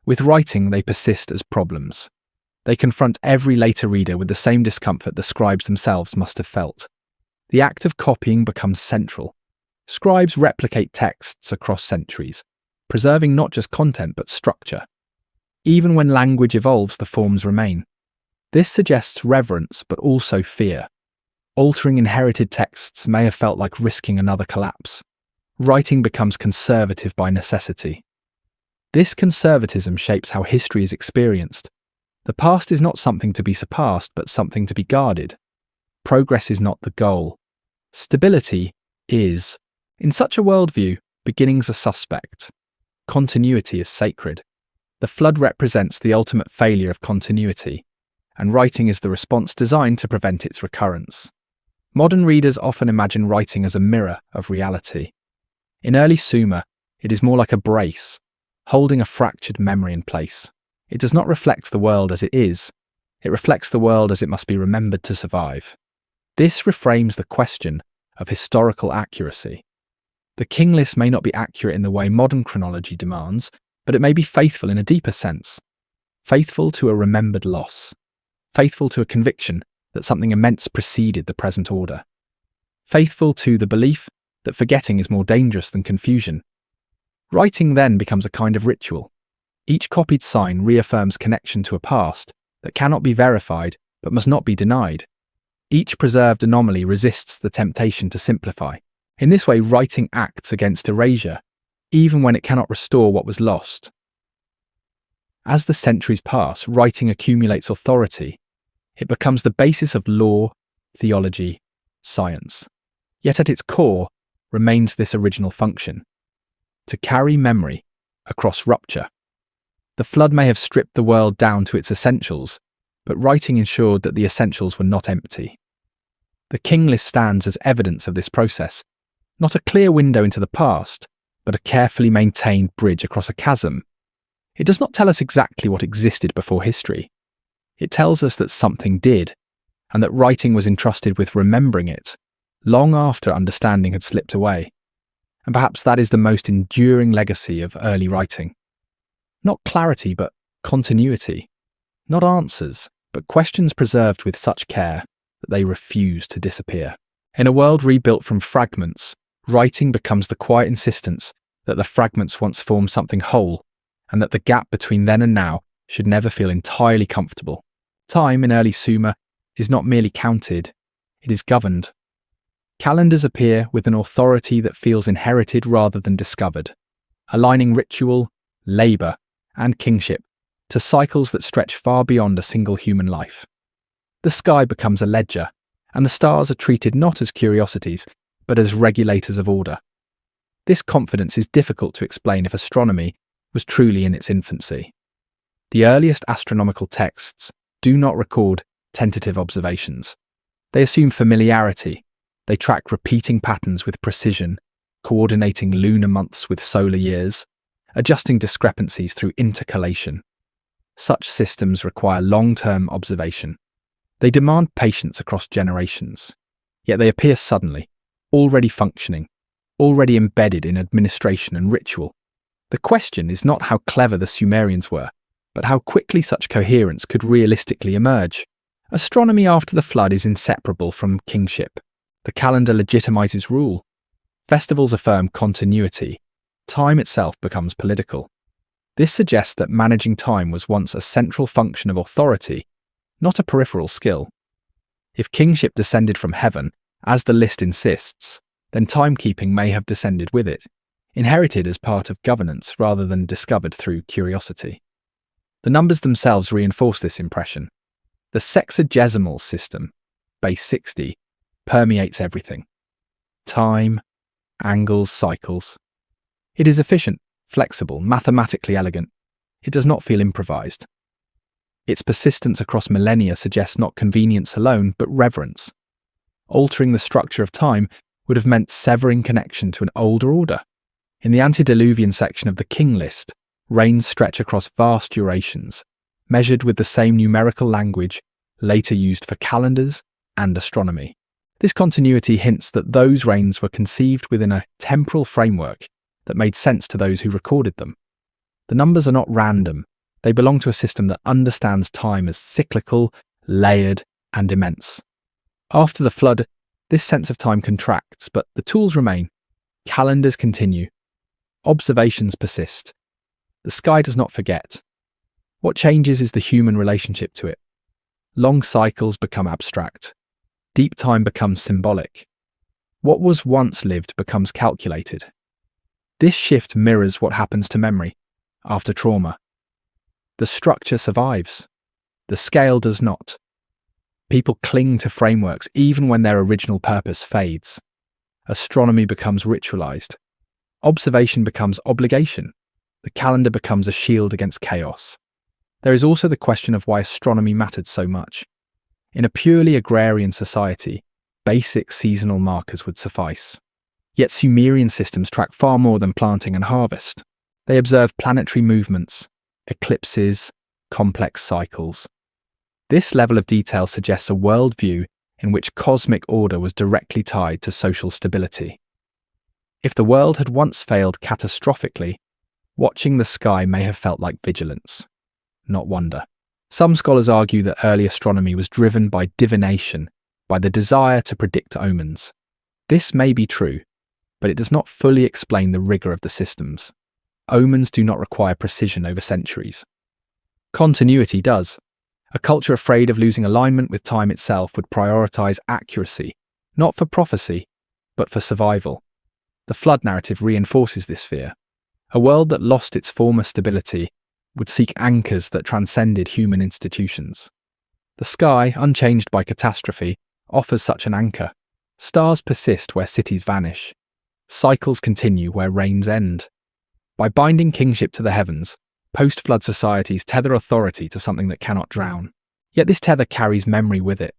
[SPEAKER 1] With writing, they persist as problems. They confront every later reader with the same discomfort the scribes themselves must have felt. The act of copying becomes central. Scribes replicate texts across centuries, preserving not just content but structure. Even when language evolves, the forms remain. This suggests reverence but also fear. Altering inherited texts may have felt like risking another collapse. Writing becomes conservative by necessity. This conservatism shapes how history is experienced. The past is not something to be surpassed, but something to be guarded. Progress is not the goal. Stability is. In such a worldview, beginnings are suspect. Continuity is sacred. The flood represents the ultimate failure of continuity, and writing is the response designed to prevent its recurrence. Modern readers often imagine writing as a mirror of reality. In early Sumer, it is more like a brace, holding a fractured memory in place. It does not reflect the world as it is, it reflects the world as it must be remembered to survive. This reframes the question of historical accuracy. The King List may not be accurate in the way modern chronology demands, but it may be faithful in a deeper sense. Faithful to a remembered loss. Faithful to a conviction that something immense preceded the present order. Faithful to the belief that forgetting is more dangerous than confusion. Writing then becomes a kind of ritual. Each copied sign reaffirms connection to a past that cannot be verified but must not be denied. Each preserved anomaly resists the temptation to simplify. In this way, writing acts against erasure, even when it cannot restore what was lost. As the centuries pass, writing accumulates authority. It becomes the basis of law, theology, science. Yet at its core remains this original function: to carry memory across rupture. The flood may have stripped the world down to its essentials, but writing ensured that the essentials were not empty. The King List stands as evidence of this process, not a clear window into the past, but a carefully maintained bridge across a chasm. It does not tell us exactly what existed before history. It tells us that something did, and that writing was entrusted with remembering it, long after understanding had slipped away. And perhaps that is the most enduring legacy of early writing. Not clarity, but continuity. Not answers, but questions preserved with such care that they refuse to disappear. In a world rebuilt from fragments, writing becomes the quiet insistence that the fragments once formed something whole, and that the gap between then and now should never feel entirely comfortable. Time in early Sumer is not merely counted, it is governed. Calendars appear with an authority that feels inherited rather than discovered, aligning ritual, labour, and kingship to cycles that stretch far beyond a single human life. The sky becomes a ledger, and the stars are treated not as curiosities, but as regulators of order. This confidence is difficult to explain if astronomy was truly in its infancy. The earliest astronomical texts do not record tentative observations. They assume familiarity. They track repeating patterns with precision, coordinating lunar months with solar years, adjusting discrepancies through intercalation. Such systems require long-term observation. They demand patience across generations. Yet they appear suddenly, already functioning, already embedded in administration and ritual. The question is not how clever the Sumerians were, but how quickly such coherence could realistically emerge. Astronomy after the flood is inseparable from kingship. The calendar legitimizes rule. Festivals affirm continuity. Time itself becomes political. This suggests that managing time was once a central function of authority, not a peripheral skill. If kingship descended from heaven, as the list insists, then timekeeping may have descended with it, inherited as part of governance rather than discovered through curiosity. The numbers themselves reinforce this impression. The sexagesimal system, base 60, permeates everything. Time angles, cycles. It is efficient, flexible, mathematically elegant. It does not feel improvised. Its persistence across millennia suggests not convenience alone, but reverence. Altering the structure of time would have meant severing connection to an older order. In the antediluvian section of the King List, reigns stretch across vast durations, measured with the same numerical language later used for calendars and astronomy. This continuity hints that those reigns were conceived within a temporal framework that made sense to those who recorded them. The numbers are not random. They belong to a system that understands time as cyclical, layered, and immense. After the flood, this sense of time contracts, but the tools remain. Calendars continue. Observations persist. The sky does not forget. What changes is the human relationship to it. Long cycles become abstract. Deep time becomes symbolic. What was once lived becomes calculated. This shift mirrors what happens to memory after trauma. The structure survives. The scale does not. People cling to frameworks even when their original purpose fades. Astronomy becomes ritualized. Observation becomes obligation. The calendar becomes a shield against chaos. There is also the question of why astronomy mattered so much. In a purely agrarian society, basic seasonal markers would suffice. Yet Sumerian systems track far more than planting and harvest. They observe planetary movements, eclipses, complex cycles. This level of detail suggests a worldview in which cosmic order was directly tied to social stability. If the world had once failed catastrophically, watching the sky may have felt like vigilance, not wonder. Some scholars argue that early astronomy was driven by divination, by the desire to predict omens. This may be true, but it does not fully explain the rigor of the systems. Omens do not require precision over centuries. Continuity does. A culture afraid of losing alignment with time itself would prioritize accuracy, not for prophecy, but for survival. The flood narrative reinforces this fear. A world that lost its former stability would seek anchors that transcended human institutions. The sky, unchanged by catastrophe, offers such an anchor. Stars persist where cities vanish. Cycles continue where reigns end. By binding kingship to the heavens, post-flood societies tether authority to something that cannot drown. Yet this tether carries memory with it.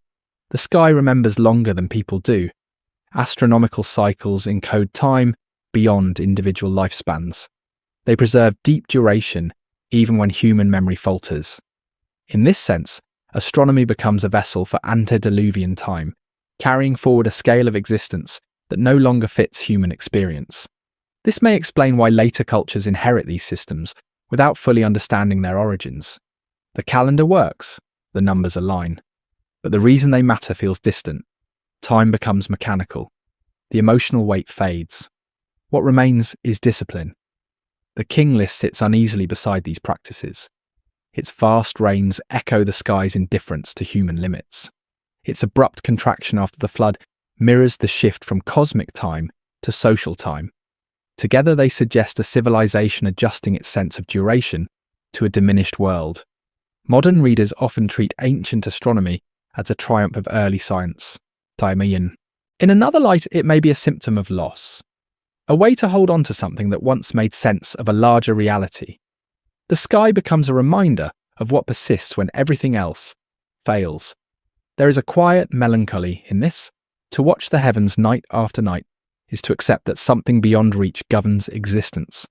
[SPEAKER 1] The sky remembers longer than people do. Astronomical cycles encode time beyond individual lifespans. They preserve deep duration even when human memory falters. In this sense, astronomy becomes a vessel for antediluvian time, carrying forward a scale of existence that no longer fits human experience. This may explain why later cultures inherit these systems without fully understanding their origins. The calendar works, the numbers align, but the reason they matter feels distant. Time becomes mechanical. The emotional weight fades. What remains is discipline. The King List sits uneasily beside these practices. Its vast reigns echo the sky's indifference to human limits. Its abrupt contraction after the flood mirrors the shift from cosmic time to social time. Together they suggest a civilization adjusting its sense of duration to a diminished world. Modern readers often treat ancient astronomy as a triumph of early science. In another light, it may be a symptom of loss. A way to hold on to something that once made sense of a larger reality. The sky becomes a reminder of what persists when everything else fails. There is a quiet melancholy in this. To watch the heavens night after night is to accept that something beyond reach governs existence.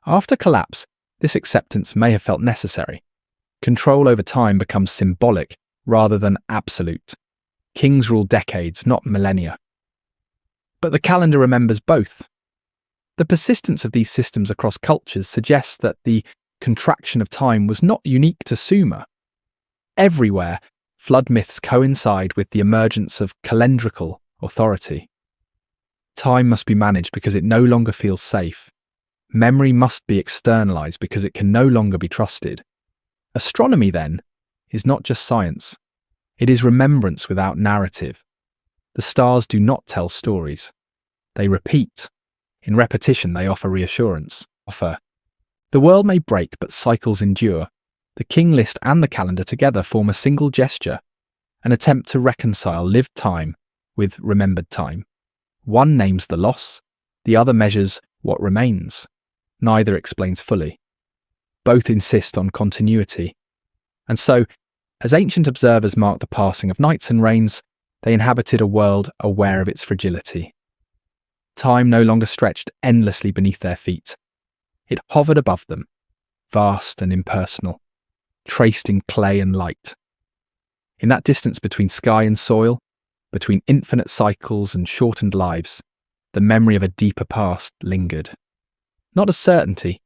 [SPEAKER 1] After collapse, this acceptance may have felt necessary. Control over time becomes symbolic rather than absolute. Kings rule decades, not millennia. But the calendar remembers both. The persistence of these systems across cultures suggests that the contraction of time was not unique to Sumer. Everywhere, flood myths coincide with the emergence of calendrical authority. Time must be managed because it no longer feels safe. Memory must be externalized because it can no longer be trusted. Astronomy, then, is not just science. It is remembrance without narrative. The stars do not tell stories. They repeat. In repetition, they offer reassurance. The world may break, but cycles endure. The King List and the calendar together form a single gesture, an attempt to reconcile lived time with remembered time. One names the loss, The other measures what remains. Neither explains fully. Both insist on continuity. And so, as ancient observers marked the passing of nights and rains, they inhabited a world aware of its fragility. Time no longer stretched endlessly beneath their feet. It hovered above them, vast and impersonal, traced in clay and light. In that distance between sky and soil, between infinite cycles and shortened lives, the memory of a deeper past lingered. Not as certainty,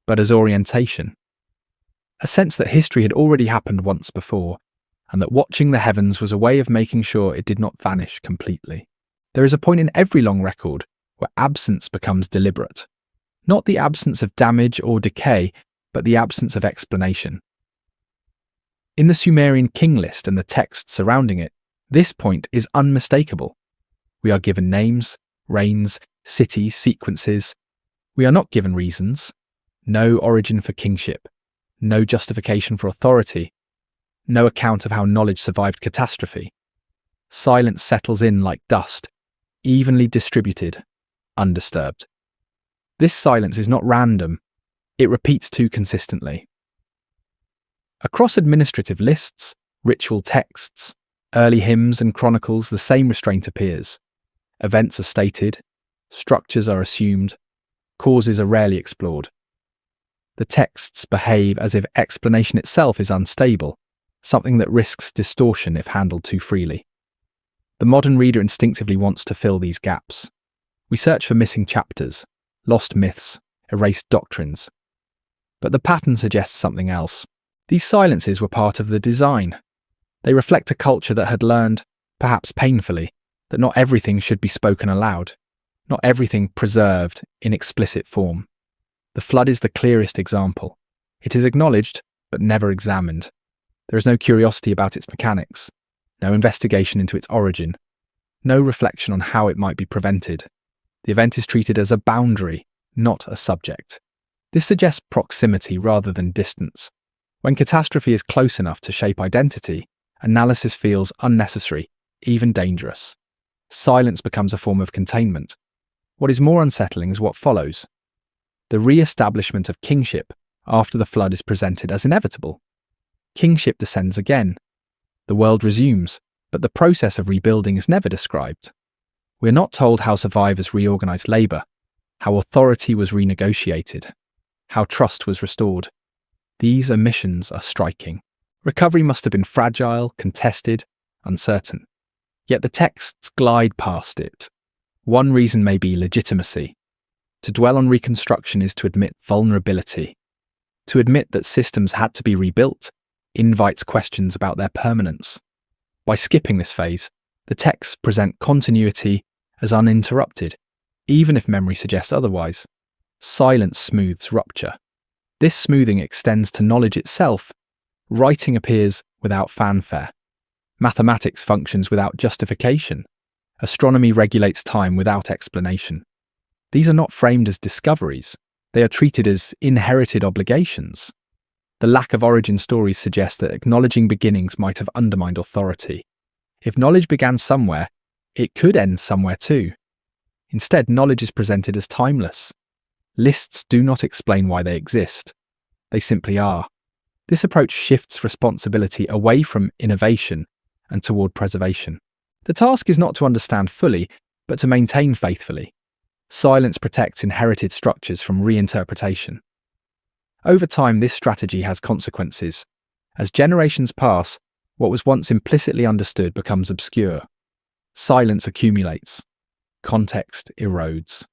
[SPEAKER 1] but as orientation. A sense that history had already happened once before, and that watching the heavens was a way of making sure it did not vanish completely. There is a point in every long record where absence becomes deliberate. Not the absence of damage or decay, but the absence of explanation. In the Sumerian King List and the texts surrounding it, this point is unmistakable. We are given names, reigns, cities, sequences. We are not given reasons. No origin for kingship. No justification for authority. No account of how knowledge survived catastrophe. Silence settles in like dust, evenly distributed, undisturbed. This silence is not random. It repeats too consistently. Across administrative lists, ritual texts, early hymns and chronicles, the same restraint appears. Events are stated, structures are assumed, causes are rarely explored. The texts behave as if explanation itself is unstable, something that risks distortion if handled too freely. The modern reader instinctively wants to fill these gaps. We search for missing chapters, lost myths, erased doctrines. But the pattern suggests something else. These silences were part of the design. They reflect a culture that had learned, perhaps painfully, that not everything should be spoken aloud, not everything preserved in explicit form. The flood is the clearest example. It is acknowledged, but never examined. There is no curiosity about its mechanics, no investigation into its origin, no reflection on how it might be prevented. The event is treated as a boundary, not a subject. This suggests proximity rather than distance. When catastrophe is close enough to shape identity, analysis feels unnecessary, even dangerous. Silence becomes a form of containment. What is more unsettling is what follows. The re-establishment of kingship after the flood is presented as inevitable. Kingship descends again. The world resumes, but the process of rebuilding is never described. We are not told how survivors reorganized labor, how authority was renegotiated, how trust was restored. These omissions are striking. Recovery must have been fragile, contested, uncertain. Yet the texts glide past it. One reason may be legitimacy. To dwell on reconstruction is to admit vulnerability. To admit that systems had to be rebuilt invites questions about their permanence. By skipping this phase, the texts present continuity as uninterrupted, even if memory suggests otherwise. Silence smooths rupture. This smoothing extends to knowledge itself. Writing appears without fanfare. Mathematics functions without justification. Astronomy regulates time without explanation. These are not framed as discoveries. They are treated as inherited obligations. The lack of origin stories suggests that acknowledging beginnings might have undermined authority. If knowledge began somewhere, it could end somewhere too. Instead, knowledge is presented as timeless. Lists do not explain why they exist. They simply are. This approach shifts responsibility away from innovation and toward preservation. The task is not to understand fully, but to maintain faithfully. Silence protects inherited structures from reinterpretation. Over time, this strategy has consequences. As generations pass, what was once implicitly understood becomes obscure. Silence accumulates. Context erodes.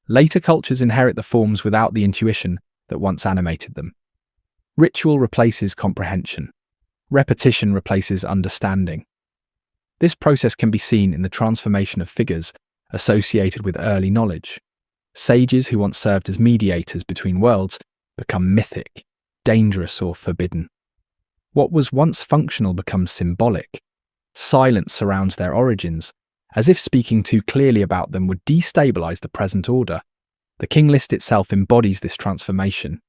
[SPEAKER 1] Later cultures inherit the forms without the intuition that once animated them. Ritual replaces comprehension. Repetition replaces understanding. This process can be seen in the transformation of figures associated with early knowledge. Sages who once served as mediators between worlds become mythic, dangerous or forbidden. What was once functional becomes symbolic. Silence surrounds their origins, as if speaking too clearly about them would destabilize the present order. The King List itself embodies this transformation.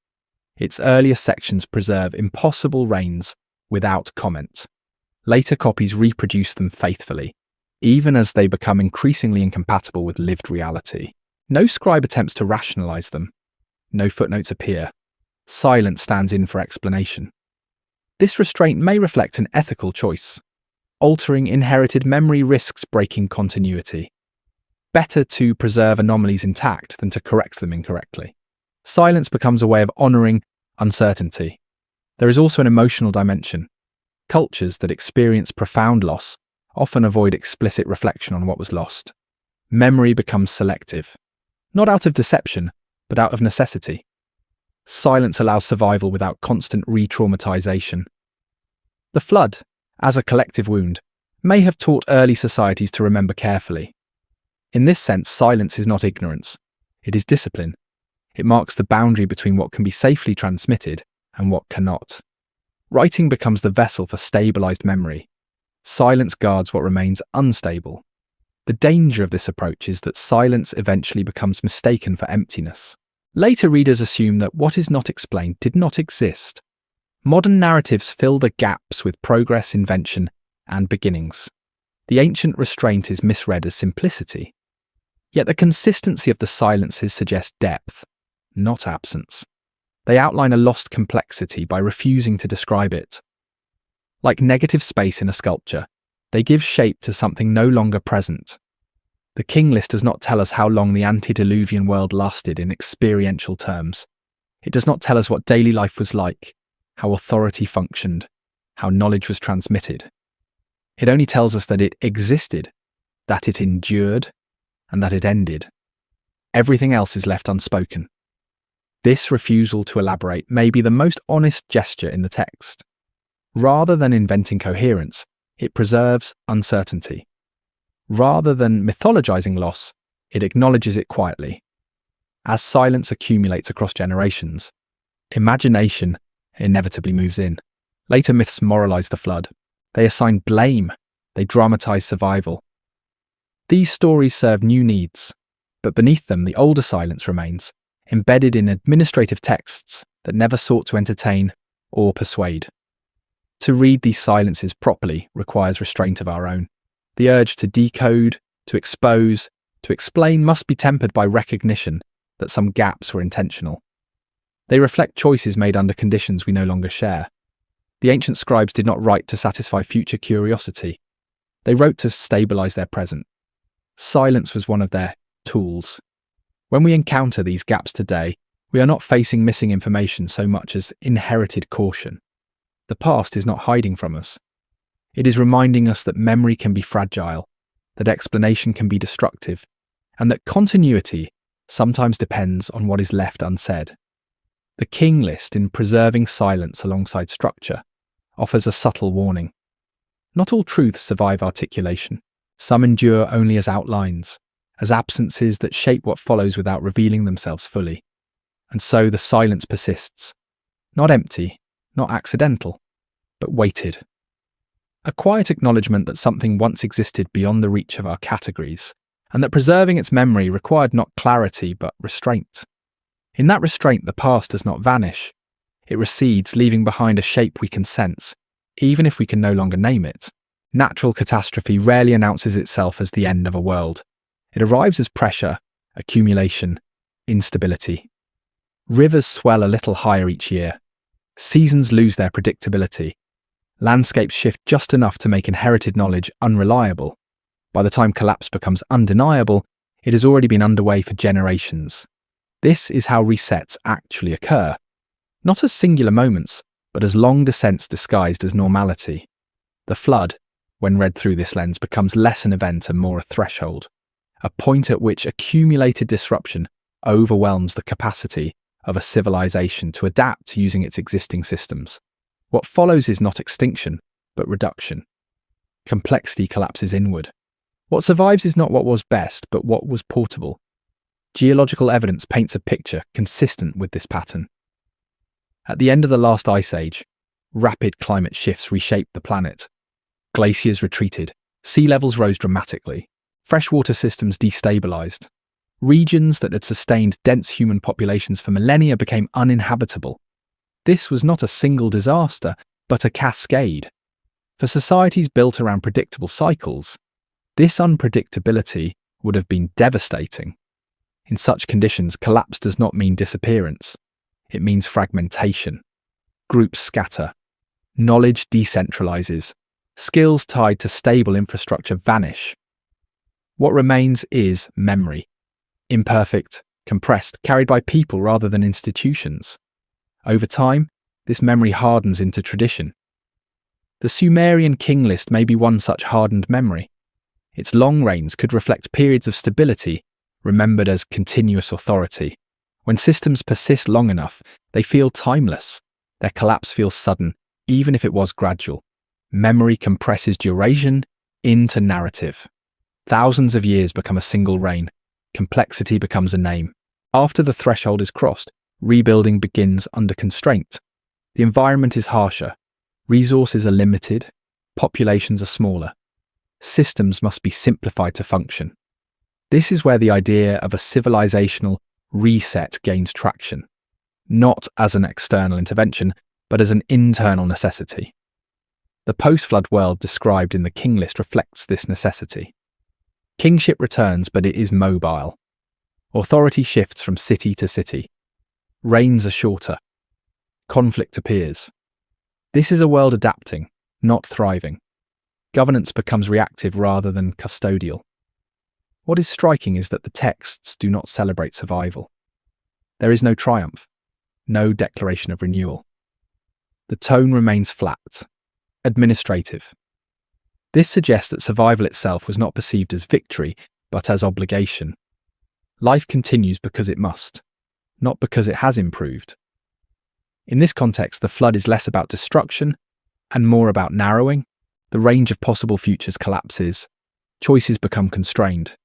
[SPEAKER 1] Its earlier sections preserve impossible reigns without comment. Later copies reproduce them faithfully, even as they become increasingly incompatible with lived reality. No scribe attempts to rationalize them. No footnotes appear. Silence stands in for explanation. This restraint may reflect an ethical choice. Altering inherited memory risks breaking continuity. Better to preserve anomalies intact than to correct them incorrectly. Silence becomes a way of honoring uncertainty. There is also an emotional dimension. Cultures that experience profound loss often avoid explicit reflection on what was lost. Memory becomes selective, not out of deception, but out of necessity. Silence allows survival without constant re-traumatization. The flood, as a collective wound, may have taught early societies to remember carefully. In this sense, silence is not ignorance. It is discipline. It marks the boundary between what can be safely transmitted and what cannot. Writing becomes the vessel for stabilized memory. Silence guards what remains unstable. The danger of this approach is that silence eventually becomes mistaken for emptiness. Later readers assume that what is not explained did not exist. Modern narratives fill the gaps with progress, invention, and beginnings. The ancient restraint is misread as simplicity. Yet the consistency of the silences suggests depth, not absence. They outline a lost complexity by refusing to describe it. Like negative space in a sculpture, they give shape to something no longer present. The King List does not tell us how long the antediluvian world lasted in experiential terms. It does not tell us what daily life was like, how authority functioned, how knowledge was transmitted. It only tells us that it existed, that it endured, and that it ended. Everything else is left unspoken. This refusal to elaborate may be the most honest gesture in the text. Rather than inventing coherence, it preserves uncertainty. Rather than mythologizing loss, it acknowledges it quietly. As silence accumulates across generations, imagination inevitably moves in. Later myths moralize the flood. They assign blame. They dramatize survival. These stories serve new needs, but beneath them the older silence remains, embedded in administrative texts that never sought to entertain or persuade. To read these silences properly requires restraint of our own. The urge to decode, to expose, to explain must be tempered by recognition that some gaps were intentional. They reflect choices made under conditions we no longer share. The ancient scribes did not write to satisfy future curiosity. They wrote to stabilize their present. Silence was one of their tools. When we encounter these gaps today, we are not facing missing information so much as inherited caution. The past is not hiding from us. It is reminding us that memory can be fragile, that explanation can be destructive, and that continuity sometimes depends on what is left unsaid. The King List, in preserving silence alongside structure, offers a subtle warning. Not all truths survive articulation. Some endure only as outlines, as absences that shape what follows without revealing themselves fully. And so the silence persists. Not empty, not accidental, but weighted. A quiet acknowledgement that something once existed beyond the reach of our categories, and that preserving its memory required not clarity but restraint. In that restraint, the past does not vanish. It recedes, leaving behind a shape we can sense, even if we can no longer name it. Natural catastrophe rarely announces itself as the end of a world. It arrives as pressure, accumulation, instability. Rivers swell a little higher each year. Seasons lose their predictability. Landscapes shift just enough to make inherited knowledge unreliable. By the time collapse becomes undeniable, it has already been underway for generations. This is how resets actually occur. Not as singular moments, but as long descents disguised as normality. The flood, when read through this lens, becomes less an event and more a threshold, a point at which accumulated disruption overwhelms the capacity of a civilization to adapt to using its existing systems. What follows is not extinction, but reduction. Complexity collapses inward. What survives is not what was best, but what was portable. Geological evidence paints a picture consistent with this pattern. At the end of the last ice age, rapid climate shifts reshaped the planet. Glaciers retreated, sea levels rose dramatically, freshwater systems destabilized. Regions that had sustained dense human populations for millennia became uninhabitable. This was not a single disaster, but a cascade. For societies built around predictable cycles, this unpredictability would have been devastating. In such conditions, collapse does not mean disappearance. It means fragmentation. Groups scatter. Knowledge decentralizes. Skills tied to stable infrastructure vanish. What remains is memory. Imperfect, compressed, carried by people rather than institutions. Over time, this memory hardens into tradition. The Sumerian King List may be one such hardened memory. Its long reigns could reflect periods of stability, remembered as continuous authority. When systems persist long enough, they feel timeless. Their collapse feels sudden, even if it was gradual. Memory compresses duration into narrative. Thousands of years become a single reign. Complexity becomes a name. After the threshold is crossed, rebuilding begins under constraint. The environment is harsher. Resources are limited. Populations are smaller. Systems must be simplified to function. This is where the idea of a civilizational reset gains traction, not as an external intervention, but as an internal necessity. The post-flood world described in the King List reflects this necessity. Kingship returns, but it is mobile. Authority shifts from city to city. Reigns are shorter. Conflict appears. This is a world adapting, not thriving. Governance becomes reactive rather than custodial. What is striking is that the texts do not celebrate survival. There is no triumph, no declaration of renewal. The tone remains flat, administrative. This suggests that survival itself was not perceived as victory, but as obligation. Life continues because it must, not because it has improved. In this context, the flood is less about destruction and more about narrowing. The range of possible futures collapses. Choices become constrained.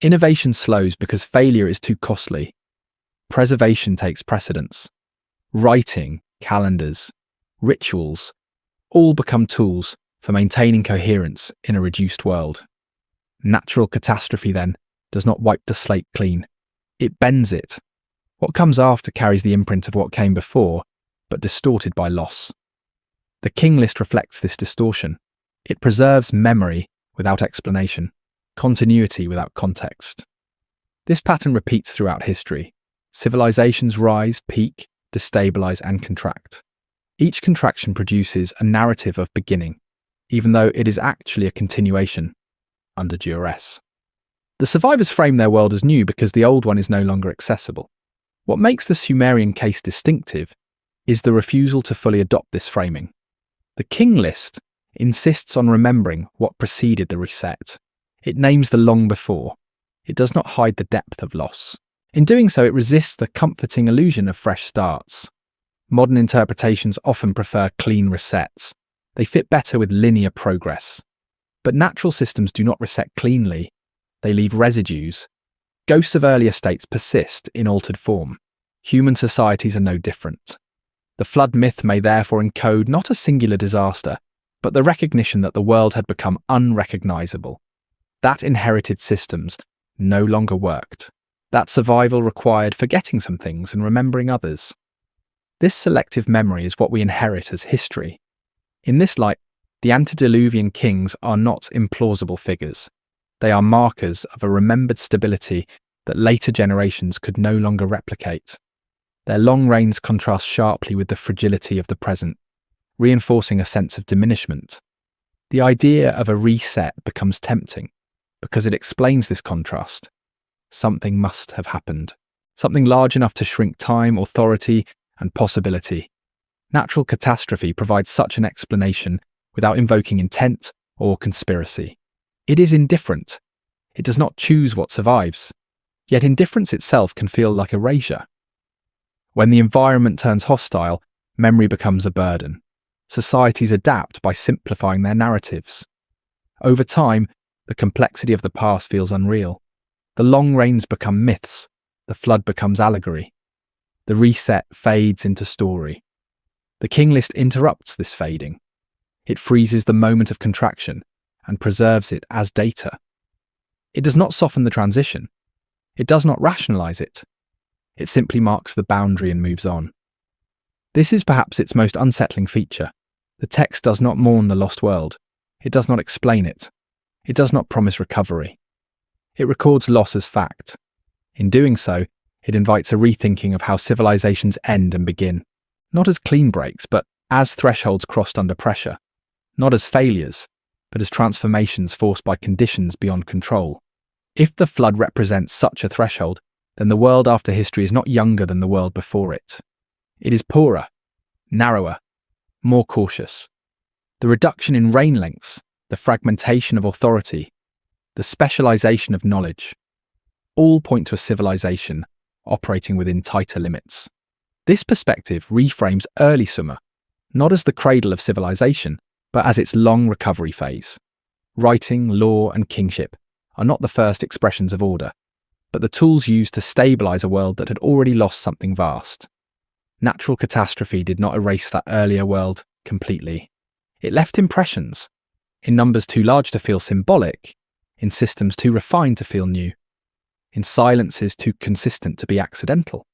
[SPEAKER 1] Innovation slows because failure is too costly. Preservation takes precedence. Writing, calendars, rituals, all become tools for maintaining coherence in a reduced world. Natural catastrophe, then, does not wipe the slate clean. It bends it. What comes after carries the imprint of what came before, but distorted by loss. The King List reflects this distortion. It preserves memory without explanation, continuity without context. This pattern repeats throughout history. Civilizations rise, peak, destabilize, and contract. Each contraction produces a narrative of beginning, even though it is actually a continuation, under duress. The survivors frame their world as new because the old one is no longer accessible. What makes the Sumerian case distinctive is the refusal to fully adopt this framing. The King List insists on remembering what preceded the reset. It names the long before. It does not hide the depth of loss. In doing so, it resists the comforting illusion of fresh starts. Modern interpretations often prefer clean resets. They fit better with linear progress. But natural systems do not reset cleanly. They leave residues. Ghosts of earlier states persist in altered form. Human societies are no different. The flood myth may therefore encode not a singular disaster, but the recognition that the world had become unrecognizable. That inherited systems no longer worked. That survival required forgetting some things and remembering others. This selective memory is what we inherit as history. In this light, the antediluvian kings are not implausible figures. They are markers of a remembered stability that later generations could no longer replicate. Their long reigns contrast sharply with the fragility of the present, reinforcing a sense of diminishment. The idea of a reset becomes tempting because it explains this contrast. Something must have happened, something large enough to shrink time, authority, and possibility. Natural catastrophe provides such an explanation without invoking intent or conspiracy. It is indifferent. It does not choose what survives. Yet indifference itself can feel like erasure. When the environment turns hostile, memory becomes a burden. Societies adapt by simplifying their narratives. Over time, the complexity of the past feels unreal. The long reigns become myths. The flood becomes allegory. The reset fades into story. The King List interrupts this fading. It freezes the moment of contraction and preserves it as data. It does not soften the transition. It does not rationalize it. It simply marks the boundary and moves on. This is perhaps its most unsettling feature. The text does not mourn the lost world. It does not explain it. It does not promise recovery. It records loss as fact. In doing so, it invites a rethinking of how civilizations end and begin, not as clean breaks, but as thresholds crossed under pressure, not as failures, but as transformations forced by conditions beyond control. If the flood represents such a threshold, then the world after history is not younger than the world before it. It is poorer, narrower, more cautious. The reduction in reign lengths, the fragmentation of authority, the specialization of knowledge, all point to a civilization operating within tighter limits. This perspective reframes early Sumer, not as the cradle of civilization, but as its long recovery phase. Writing, law, and kingship are not the first expressions of order, but the tools used to stabilize a world that had already lost something vast. Natural catastrophe did not erase that earlier world completely. It left impressions, in numbers too large to feel symbolic, in systems too refined to feel new, in silences too consistent to be accidental.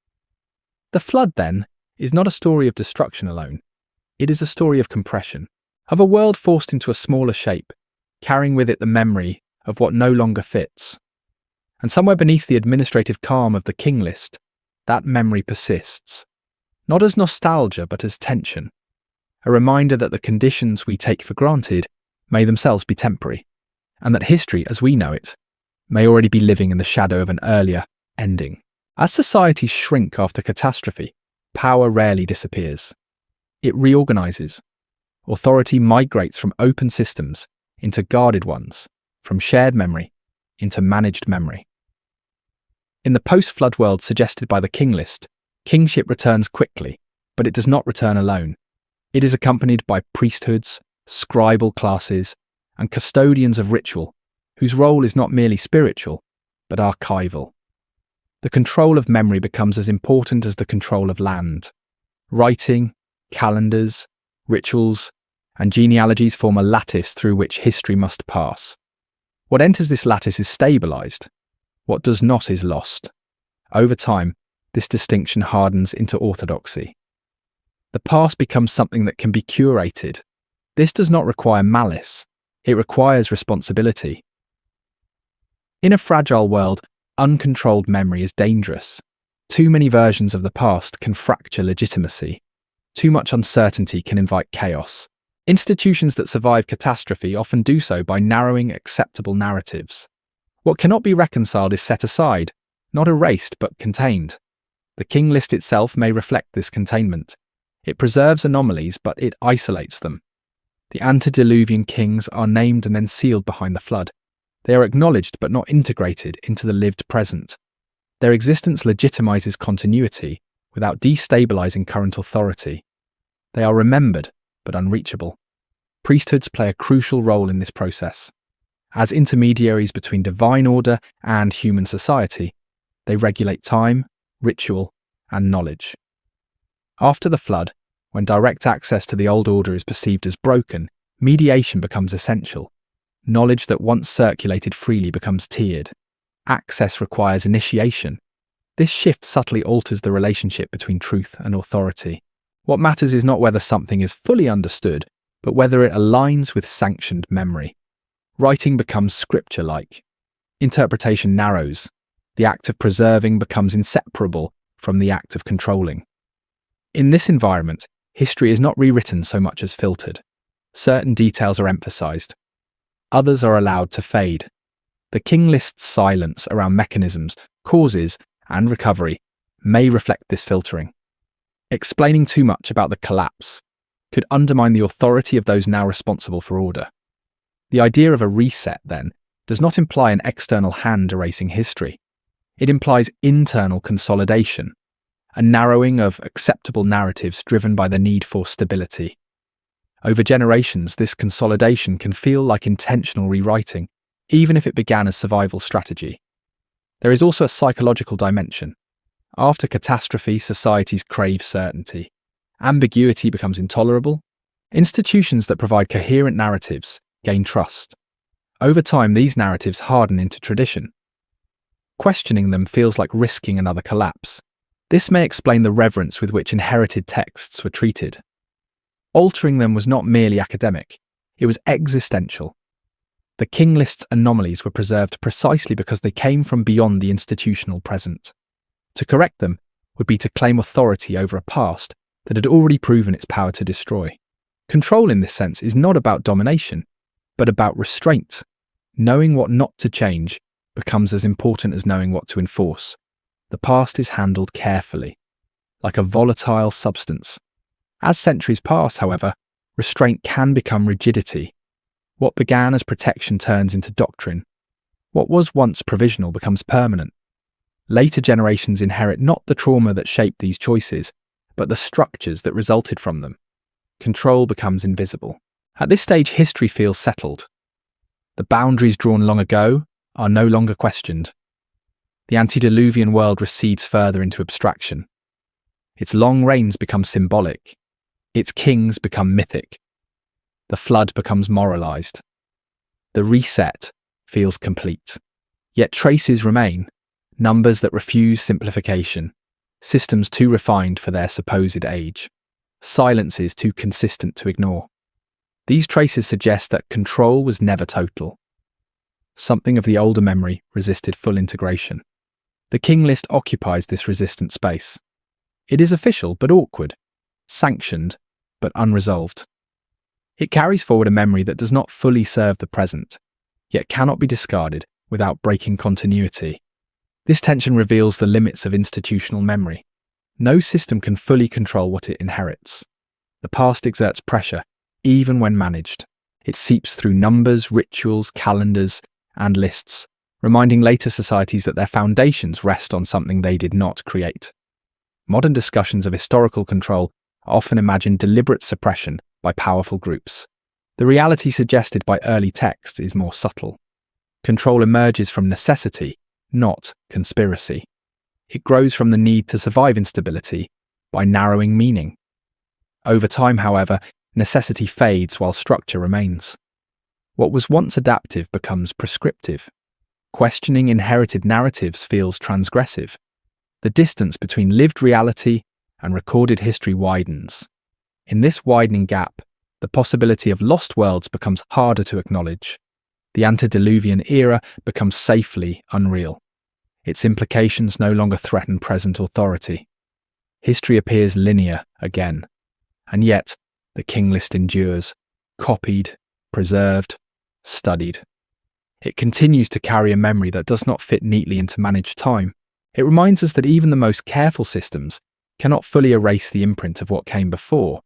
[SPEAKER 1] The flood, then, is not a story of destruction alone. It is a story of compression, of a world forced into a smaller shape, carrying with it the memory of what no longer fits. And somewhere beneath the administrative calm of the King List, that memory persists, not as nostalgia but as tension, a reminder that the conditions we take for granted may themselves be temporary, and that history, as we know it, may already be living in the shadow of an earlier ending. As societies shrink after catastrophe, power rarely disappears. It reorganizes. Authority migrates from open systems into guarded ones, from shared memory into managed memory. In the post-flood world suggested by the King List, kingship returns quickly, but it does not return alone. It is accompanied by priesthoods, scribal classes, and custodians of ritual, whose role is not merely spiritual, but archival. The control of memory becomes as important as the control of land. Writing, calendars, rituals, and genealogies form a lattice through which history must pass. What enters this lattice is stabilized. What does not is lost. Over time, this distinction hardens into orthodoxy. The past becomes something that can be curated. This does not require malice. It requires responsibility. In a fragile world, uncontrolled memory is dangerous. Too many versions of the past can fracture legitimacy. Too much uncertainty can invite chaos. Institutions that survive catastrophe often do so by narrowing acceptable narratives. What cannot be reconciled is set aside, not erased but contained. The King List itself may reflect this containment. It preserves anomalies, but it isolates them. The antediluvian kings are named and then sealed behind the flood. They are acknowledged but not integrated into the lived present. Their existence legitimizes continuity without destabilizing current authority. They are remembered but unreachable. Priesthoods play a crucial role in this process. As intermediaries between divine order and human society, they regulate time, ritual, and knowledge. After the flood, when direct access to the old order is perceived as broken, mediation becomes essential. Knowledge that once circulated freely becomes tiered. Access requires initiation. This shift subtly alters the relationship between truth and authority. What matters is not whether something is fully understood, but whether it aligns with sanctioned memory. Writing becomes scripture-like. Interpretation narrows. The act of preserving becomes inseparable from the act of controlling. In this environment, history is not rewritten so much as filtered. Certain details are emphasized. Others are allowed to fade. The King List's silence around mechanisms, causes, and recovery may reflect this filtering. Explaining too much about the collapse could undermine the authority of those now responsible for order. The idea of a reset, then, does not imply an external hand erasing history. It implies internal consolidation, a narrowing of acceptable narratives driven by the need for stability. Over generations, this consolidation can feel like intentional rewriting, even if it began as survival strategy. There is also a psychological dimension. After catastrophe, societies crave certainty. Ambiguity becomes intolerable. Institutions that provide coherent narratives gain trust. Over time, these narratives harden into tradition. Questioning them feels like risking another collapse. This may explain the reverence with which inherited texts were treated. Altering them was not merely academic, it was existential. The King List's anomalies were preserved precisely because they came from beyond the institutional present. To correct them would be to claim authority over a past that had already proven its power to destroy. Control in this sense is not about domination, but about restraint. Knowing what not to change becomes as important as knowing what to enforce. The past is handled carefully, like a volatile substance. As centuries pass, however, restraint can become rigidity. What began as protection turns into doctrine. What was once provisional becomes permanent. Later generations inherit not the trauma that shaped these choices, but the structures that resulted from them. Control becomes invisible. At this stage, history feels settled. The boundaries drawn long ago are no longer questioned. The antediluvian world recedes further into abstraction. Its long reigns become symbolic. Its kings become mythic. The flood becomes moralized. The reset feels complete. Yet traces remain, numbers that refuse simplification, systems too refined for their supposed age, silences too consistent to ignore. These traces suggest that control was never total. Something of the older memory resisted full integration. The King List occupies this resistant space. It is official but awkward, sanctioned but unresolved. It carries forward a memory that does not fully serve the present, yet cannot be discarded without breaking continuity. This tension reveals the limits of institutional memory. No system can fully control what it inherits. The past exerts pressure, even when managed. It seeps through numbers, rituals, calendars, and lists, reminding later societies that their foundations rest on something they did not create. Modern discussions of historical control often imagine deliberate suppression by powerful groups. The reality suggested by early texts is more subtle. Control emerges from necessity, not conspiracy. It grows from the need to survive instability by narrowing meaning. Over time, however, necessity fades while structure remains. What was once adaptive becomes prescriptive. Questioning inherited narratives feels transgressive. The distance between lived reality and recorded history widens. In this widening gap, the possibility of lost worlds becomes harder to acknowledge. The antediluvian era becomes safely unreal. Its implications no longer threaten present authority. History appears linear again. And yet, the King List endures, copied, preserved, studied. It continues to carry a memory that does not fit neatly into managed time. It reminds us that even the most careful systems cannot fully erase the imprint of what came before.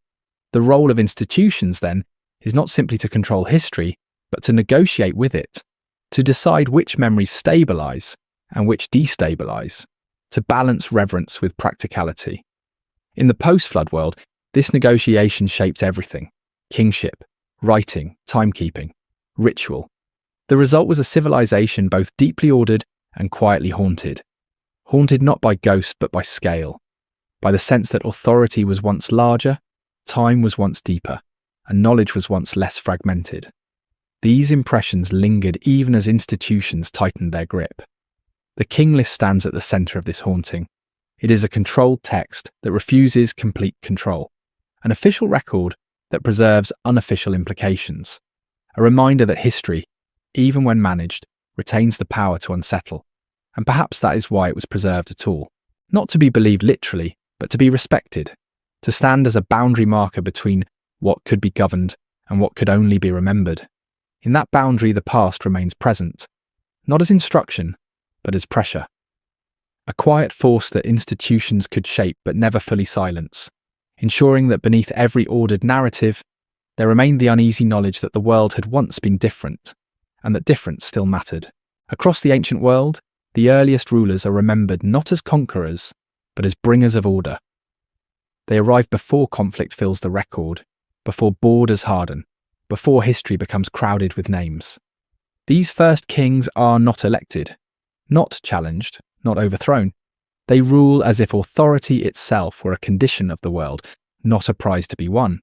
[SPEAKER 1] The role of institutions, then, is not simply to control history, but to negotiate with it, to decide which memories stabilize and which destabilize, to balance reverence with practicality. In the post-flood world, this negotiation shapes everything: kingship, writing, timekeeping, ritual. The result was a civilization both deeply ordered and quietly haunted. Haunted not by ghosts but by scale, by the sense that authority was once larger, time was once deeper, and knowledge was once less fragmented. These impressions lingered even as institutions tightened their grip. The King List stands at the centre of this haunting. It is a controlled text that refuses complete control, an official record that preserves unofficial implications, a reminder that history, even when managed, retains the power to unsettle. And perhaps that is why it was preserved at all. Not to be believed literally, but to be respected, to stand as a boundary marker between what could be governed and what could only be remembered. In that boundary, the past remains present, not as instruction, but as pressure. A quiet force that institutions could shape but never fully silence, ensuring that beneath every ordered narrative, there remained the uneasy knowledge that the world had once been different, and that difference still mattered. Across the ancient world, the earliest rulers are remembered not as conquerors, but as bringers of order. They arrive before conflict fills the record, before borders harden, before history becomes crowded with names. These first kings are not elected, not challenged, not overthrown. They rule as if authority itself were a condition of the world, not a prize to be won.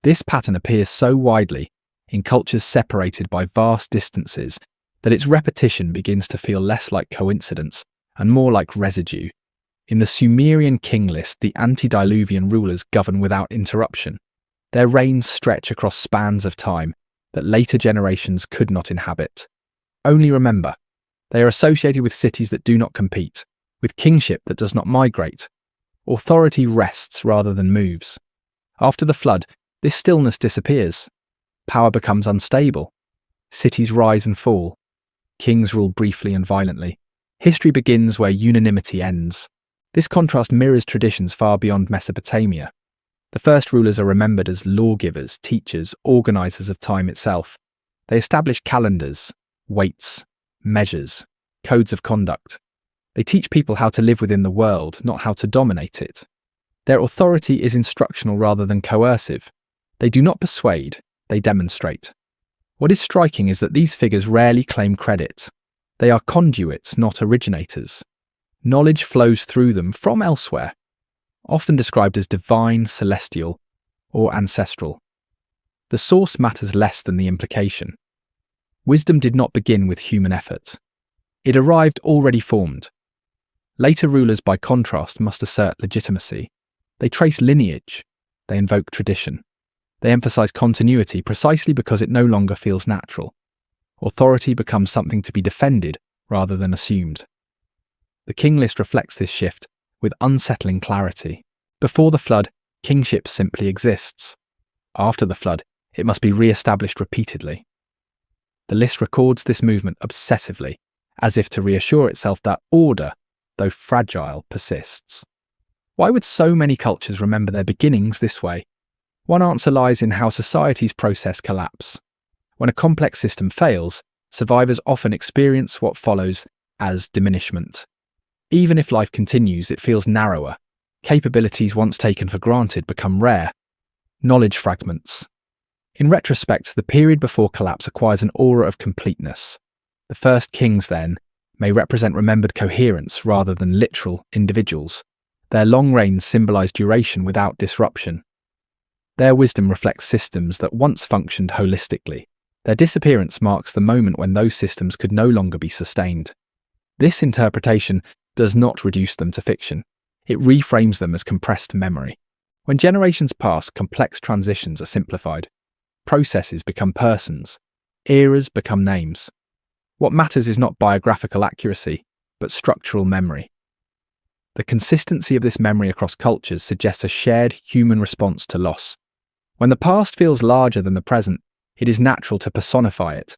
[SPEAKER 1] This pattern appears so widely in cultures separated by vast distances that its repetition begins to feel less like coincidence and more like residue. In the Sumerian King List, the antediluvian rulers govern without interruption. Their reigns stretch across spans of time that later generations could not inhabit. Only remember, they are associated with cities that do not compete, with kingship that does not migrate. Authority rests rather than moves. After the flood, this stillness disappears. Power becomes unstable. Cities rise and fall. Kings rule briefly and violently. History begins where unanimity ends. This contrast mirrors traditions far beyond Mesopotamia. The first rulers are remembered as lawgivers, teachers, organizers of time itself. They establish calendars, weights, measures, codes of conduct. They teach people how to live within the world, not how to dominate it. Their authority is instructional rather than coercive. They do not persuade, they demonstrate. What is striking is that these figures rarely claim credit. They are conduits, not originators. Knowledge flows through them from elsewhere, often described as divine, celestial, or ancestral. The source matters less than the implication. Wisdom did not begin with human effort. It arrived already formed. Later rulers, by contrast, must assert legitimacy. They trace lineage. They invoke tradition. They emphasize continuity precisely because it no longer feels natural. Authority becomes something to be defended rather than assumed. The King List reflects this shift with unsettling clarity. Before the flood, kingship simply exists. After the flood, it must be re-established repeatedly. The list records this movement obsessively, as if to reassure itself that order, though fragile, persists. Why would so many cultures remember their beginnings this way? One answer lies in how societies process collapse. When a complex system fails, survivors often experience what follows as diminishment. Even if life continues, it feels narrower. Capabilities once taken for granted become rare. Knowledge fragments. In retrospect, the period before collapse acquires an aura of completeness. The first kings, then, may represent remembered coherence rather than literal individuals. Their long reigns symbolize duration without disruption. Their wisdom reflects systems that once functioned holistically. Their disappearance marks the moment when those systems could no longer be sustained. This interpretation does not reduce them to fiction. It reframes them as compressed memory. When generations pass, complex transitions are simplified. Processes become persons. Eras become names. What matters is not biographical accuracy, but structural memory. The consistency of this memory across cultures suggests a shared human response to loss. When the past feels larger than the present, it is natural to personify it.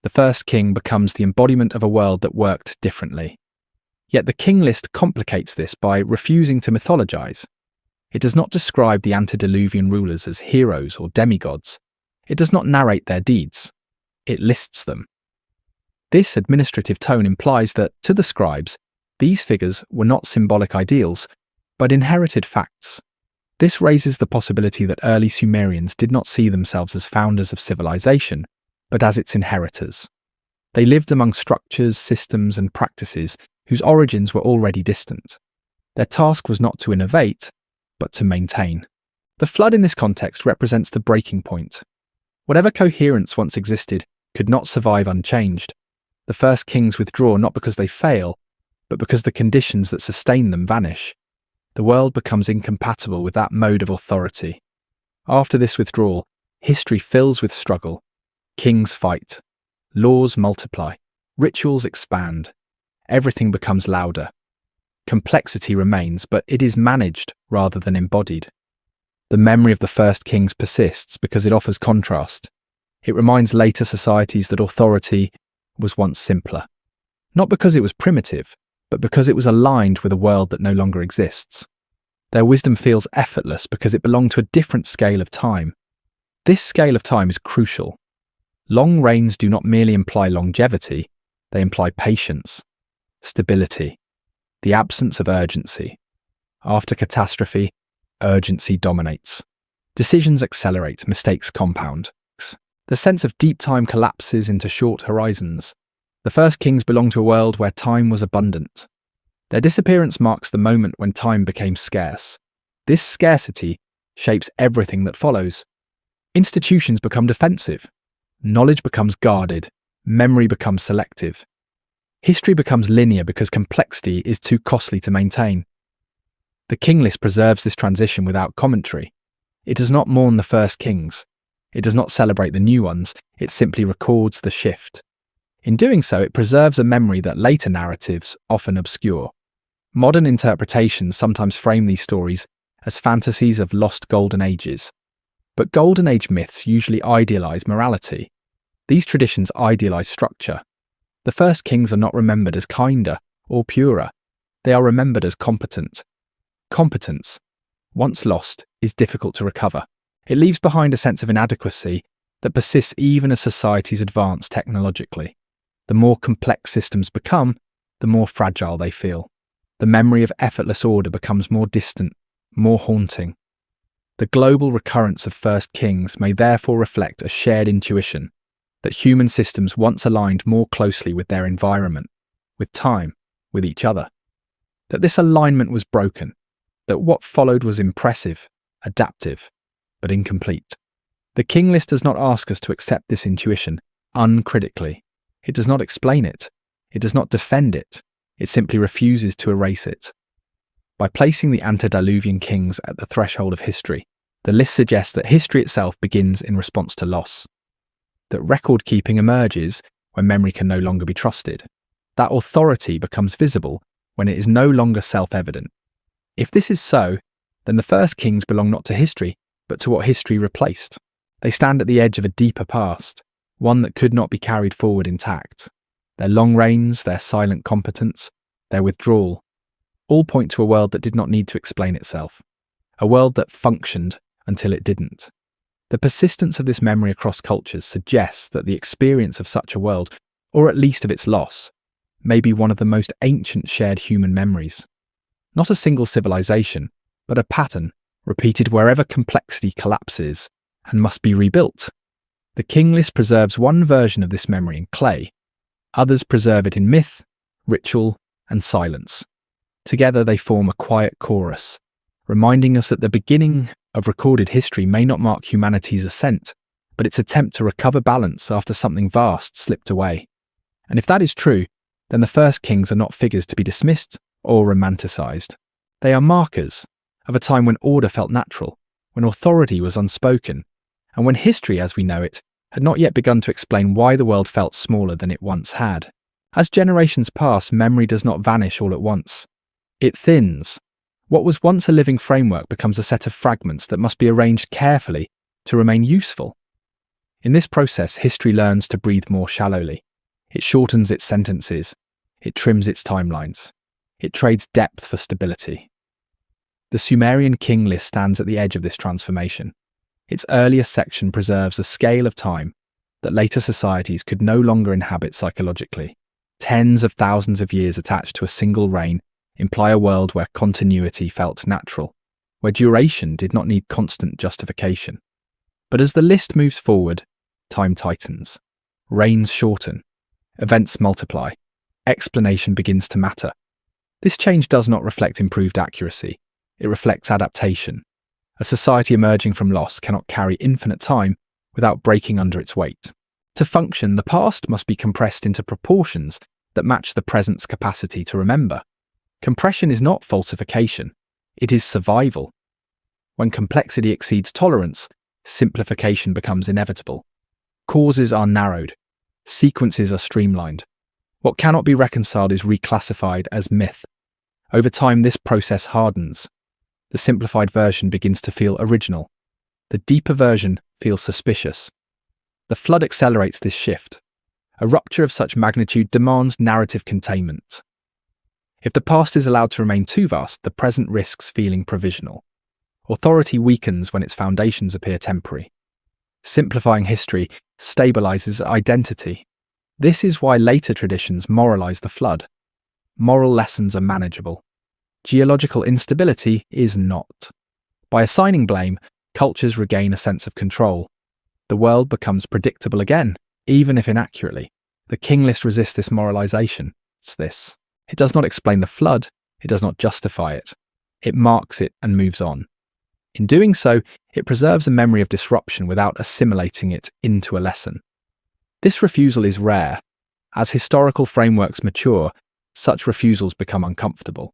[SPEAKER 1] The first king becomes the embodiment of a world that worked differently. Yet the King List complicates this by refusing to mythologize. It does not describe the antediluvian rulers as heroes or demigods. It does not narrate their deeds. It lists them. This administrative tone implies that, to the scribes, these figures were not symbolic ideals, but inherited facts. This raises the possibility that early Sumerians did not see themselves as founders of civilization, but as its inheritors. They lived among structures, systems, and practices whose origins were already distant. Their task was not to innovate, but to maintain. The flood in this context represents the breaking point. Whatever coherence once existed could not survive unchanged. The first kings withdraw not because they fail, but because the conditions that sustain them vanish. The world becomes incompatible with that mode of authority. After this withdrawal, history fills with struggle. Kings fight. Laws multiply. Rituals expand. Everything becomes louder. Complexity remains, but it is managed rather than embodied. The memory of the first kings persists because it offers contrast. It reminds later societies that authority was once simpler. Not because it was primitive, but because it was aligned with a world that no longer exists. Their wisdom feels effortless because it belonged to a different scale of time. This scale of time is crucial. Long reigns do not merely imply longevity, they imply patience, stability, the absence of urgency. After catastrophe, urgency dominates. Decisions accelerate, mistakes compound. The sense of deep time collapses into short horizons. The first kings belonged to a world where time was abundant. Their disappearance marks the moment when time became scarce. This scarcity shapes everything that follows. Institutions become defensive. Knowledge becomes guarded. Memory becomes selective. History becomes linear because complexity is too costly to maintain. The King List preserves this transition without commentary. It does not mourn the first kings. It does not celebrate the new ones, it simply records the shift. In doing so, it preserves a memory that later narratives often obscure. Modern interpretations sometimes frame these stories as fantasies of lost golden ages. But golden age myths usually idealize morality. These traditions idealize structure. The first kings are not remembered as kinder or purer. They are remembered as competent. Competence, once lost, is difficult to recover. It leaves behind a sense of inadequacy that persists even as societies advance technologically. The more complex systems become, the more fragile they feel. The memory of effortless order becomes more distant, more haunting. The global recurrence of first kings may therefore reflect a shared intuition that human systems once aligned more closely with their environment, with time, with each other. That this alignment was broken, that what followed was impressive, adaptive, but incomplete. The King List does not ask us to accept this intuition uncritically. It does not explain it. It does not defend it. It simply refuses to erase it. By placing the antediluvian kings at the threshold of history, the list suggests that history itself begins in response to loss. That record-keeping emerges when memory can no longer be trusted. That authority becomes visible when it is no longer self-evident. If this is so, then the first kings belong not to history, but to what history replaced. They stand at the edge of a deeper past, one that could not be carried forward intact. Their long reigns, their silent competence, their withdrawal, all point to a world that did not need to explain itself. A world that functioned until it didn't. The persistence of this memory across cultures suggests that the experience of such a world, or at least of its loss, may be one of the most ancient shared human memories. Not a single civilization, but a pattern repeated wherever complexity collapses and must be rebuilt. The King List preserves one version of this memory in clay. Others preserve it in myth, ritual, and silence. Together they form a quiet chorus, reminding us that the beginning of recorded history may not mark humanity's ascent, but its attempt to recover balance after something vast slipped away. And if that is true, then the first kings are not figures to be dismissed or romanticized. They are markers of a time when order felt natural, when authority was unspoken, and when history as we know it had not yet begun to explain why the world felt smaller than it once had. As generations pass, memory does not vanish all at once. It thins. What was once a living framework becomes a set of fragments that must be arranged carefully to remain useful. In this process, history learns to breathe more shallowly. It shortens its sentences. It trims its timelines. It trades depth for stability. The Sumerian King List stands at the edge of this transformation. Its earliest section preserves a scale of time that later societies could no longer inhabit psychologically. Tens of thousands of years attached to a single reign imply a world where continuity felt natural, where duration did not need constant justification. But as the list moves forward, time tightens. Reigns shorten. Events multiply. Explanation begins to matter. This change does not reflect improved accuracy. It reflects adaptation. A society emerging from loss cannot carry infinite time without breaking under its weight. To function, the past must be compressed into proportions that match the present's capacity to remember. Compression is not falsification, it is survival. When complexity exceeds tolerance, simplification becomes inevitable. Causes are narrowed, sequences are streamlined. What cannot be reconciled is reclassified as myth. Over time, this process hardens. The simplified version begins to feel original. The deeper version feels suspicious. The flood accelerates this shift. A rupture of such magnitude demands narrative containment. If the past is allowed to remain too vast, the present risks feeling provisional. Authority weakens when its foundations appear temporary. Simplifying history stabilizes identity. This is why later traditions moralize the flood. Moral lessons are manageable. Geological instability is not. By assigning blame, cultures regain a sense of control. The world becomes predictable again, even if inaccurately. The King List resists this moralization. It's this. It does not explain the flood, it does not justify it. It marks it and moves on. In doing so, it preserves a memory of disruption without assimilating it into a lesson. This refusal is rare. As historical frameworks mature, such refusals become uncomfortable.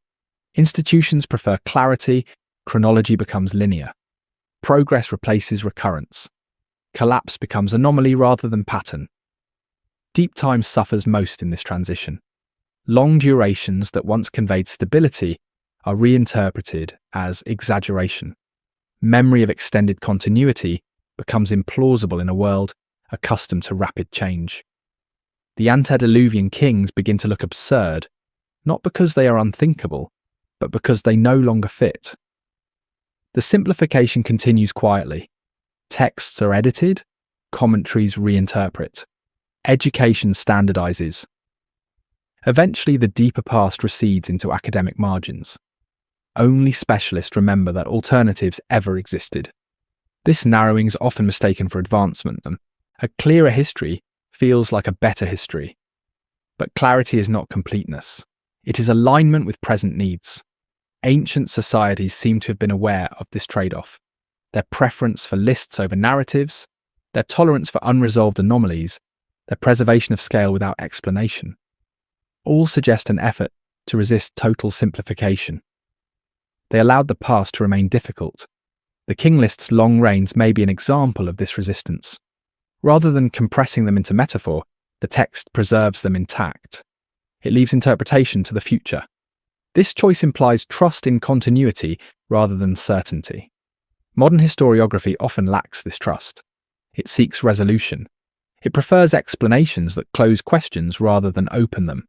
[SPEAKER 1] Institutions prefer clarity, chronology becomes linear. Progress replaces recurrence. collapse becomes anomaly rather than pattern. Deep time suffers most in this transition. Long durations that once conveyed stability are reinterpreted as exaggeration. Memory of extended continuity becomes implausible in a world accustomed to rapid change. The antediluvian kings begin to look absurd, not because they are unthinkable, but because they no longer fit. The simplification continues quietly. Texts are edited, commentaries reinterpret. Education standardizes. Eventually, the deeper past recedes into academic margins. Only specialists remember that alternatives ever existed. This narrowing is often mistaken for advancement, and a clearer history feels like a better history. But clarity is not completeness. It is alignment with present needs. Ancient societies seem to have been aware of this trade-off. Their preference for lists over narratives, their tolerance for unresolved anomalies, their preservation of scale without explanation, all suggest an effort to resist total simplification. They allowed the past to remain difficult. The King List's long reigns may be an example of this resistance. Rather than compressing them into metaphor, the text preserves them intact. It leaves interpretation to the future. This choice implies trust in continuity rather than certainty. Modern historiography often lacks this trust. It seeks resolution. It prefers explanations that close questions rather than open them.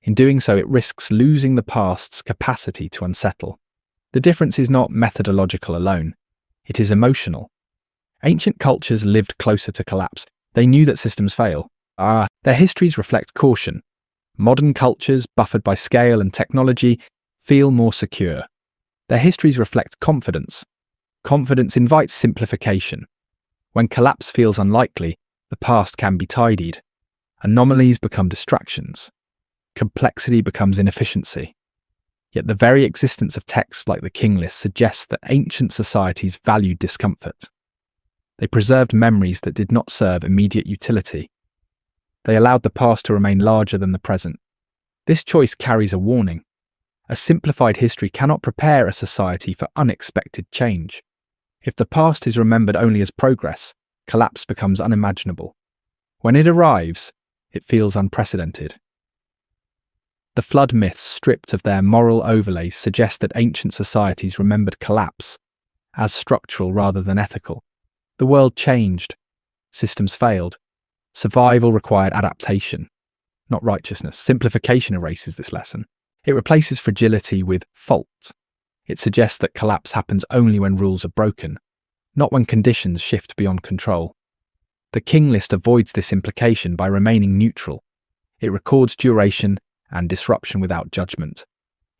[SPEAKER 1] In doing so, it risks losing the past's capacity to unsettle. The difference is not methodological alone. It is emotional. Ancient cultures lived closer to collapse. They knew that systems fail. Their histories reflect caution. Modern cultures, buffered by scale and technology, feel more secure. Their histories reflect confidence. Confidence invites simplification. When collapse feels unlikely, the past can be tidied. Anomalies become distractions. Complexity becomes inefficiency. Yet the very existence of texts like the King List suggests that ancient societies valued discomfort. They preserved memories that did not serve immediate utility. They allowed the past to remain larger than the present. This choice carries a warning. A simplified history cannot prepare a society for unexpected change. If the past is remembered only as progress, collapse becomes unimaginable. When it arrives, it feels unprecedented. The flood myths, stripped of their moral overlays, suggest that ancient societies remembered collapse as structural rather than ethical. The world changed. Systems failed. Survival required adaptation, not righteousness. Simplification erases this lesson. It replaces fragility with fault. It suggests that collapse happens only when rules are broken, not when conditions shift beyond control. The King List avoids this implication by remaining neutral. It records duration and disruption without judgment.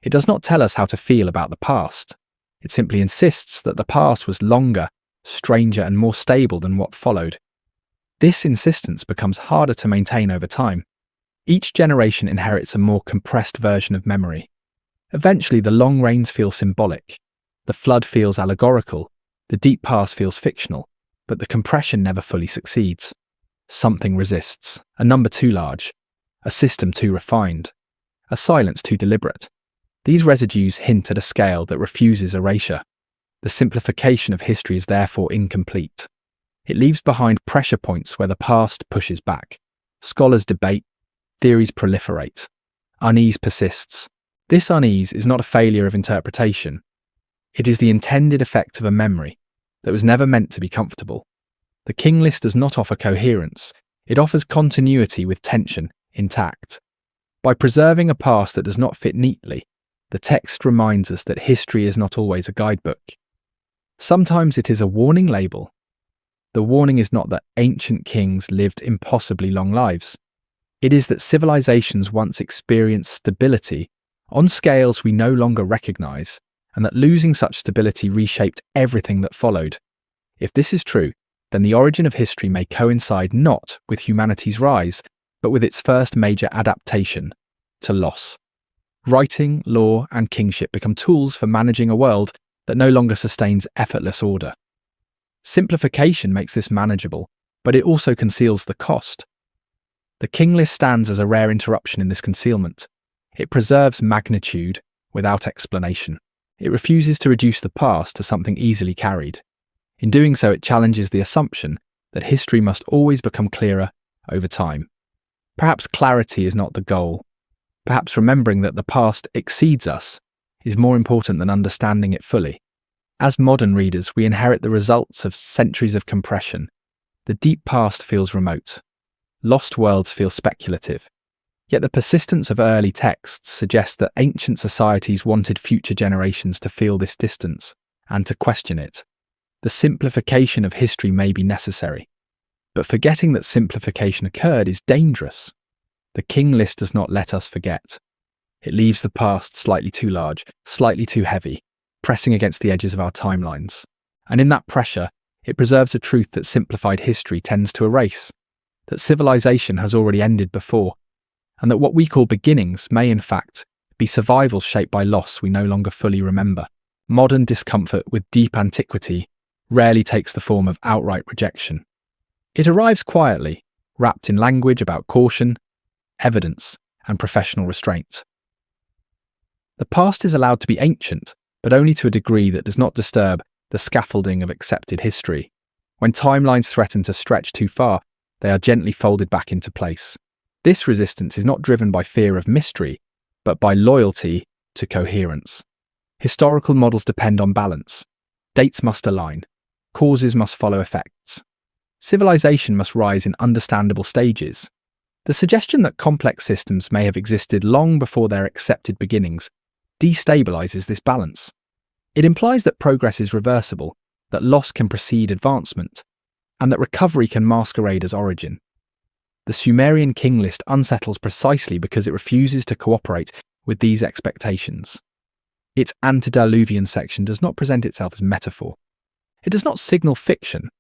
[SPEAKER 1] It does not tell us how to feel about the past. It simply insists that the past was longer, stranger, and more stable than what followed. This insistence becomes harder to maintain over time. Each generation inherits a more compressed version of memory. Eventually, the long reigns feel symbolic. The flood feels allegorical. The deep past feels fictional. But the compression never fully succeeds. Something resists. A number too large. A system too refined. A silence too deliberate. These residues hint at a scale that refuses erasure. The simplification of history is therefore incomplete. It leaves behind pressure points where the past pushes back. Scholars debate. Theories proliferate. Unease persists. This unease is not a failure of interpretation. It is the intended effect of a memory that was never meant to be comfortable. The King List does not offer coherence. It offers continuity with tension intact. By preserving a past that does not fit neatly, the text reminds us that history is not always a guidebook. Sometimes it is a warning label. The warning is not that ancient kings lived impossibly long lives. It is that civilizations once experienced stability on scales we no longer recognize, and that losing such stability reshaped everything that followed. If this is true, then the origin of history may coincide not with humanity's rise, but with its first major adaptation to loss. Writing, law, and kingship become tools for managing a world that no longer sustains effortless order. Simplification makes this manageable, but it also conceals the cost. The King List stands as a rare interruption in this concealment. It preserves magnitude without explanation. It refuses to reduce the past to something easily carried. In doing so, it challenges the assumption that history must always become clearer over time. Perhaps clarity is not the goal. Perhaps remembering that the past exceeds us is more important than understanding it fully. As modern readers, we inherit the results of centuries of compression. The deep past feels remote. Lost worlds feel speculative. Yet the persistence of early texts suggests that ancient societies wanted future generations to feel this distance and to question it. The simplification of history may be necessary, but forgetting that simplification occurred is dangerous. The King List does not let us forget. It leaves the past slightly too large, slightly too heavy, pressing against the edges of our timelines. And in that pressure, it preserves a truth that simplified history tends to erase, that civilization has already ended before, and that what we call beginnings may in fact be survivals shaped by loss we no longer fully remember. Modern discomfort with deep antiquity rarely takes the form of outright rejection. It arrives quietly, wrapped in language about caution, evidence, and professional restraint. The past is allowed to be ancient, but only to a degree that does not disturb the scaffolding of accepted history. When timelines threaten to stretch too far, they are gently folded back into place. This resistance is not driven by fear of mystery, but by loyalty to coherence. Historical models depend on balance. Dates must align. Causes must follow effects. Civilization must rise in understandable stages. The suggestion that complex systems may have existed long before their accepted beginnings destabilizes this balance. It implies that progress is reversible, that loss can precede advancement, and that recovery can masquerade as origin. The Sumerian King List unsettles precisely because it refuses to cooperate with these expectations. Its antediluvian section does not present itself as metaphor. It does not signal fiction.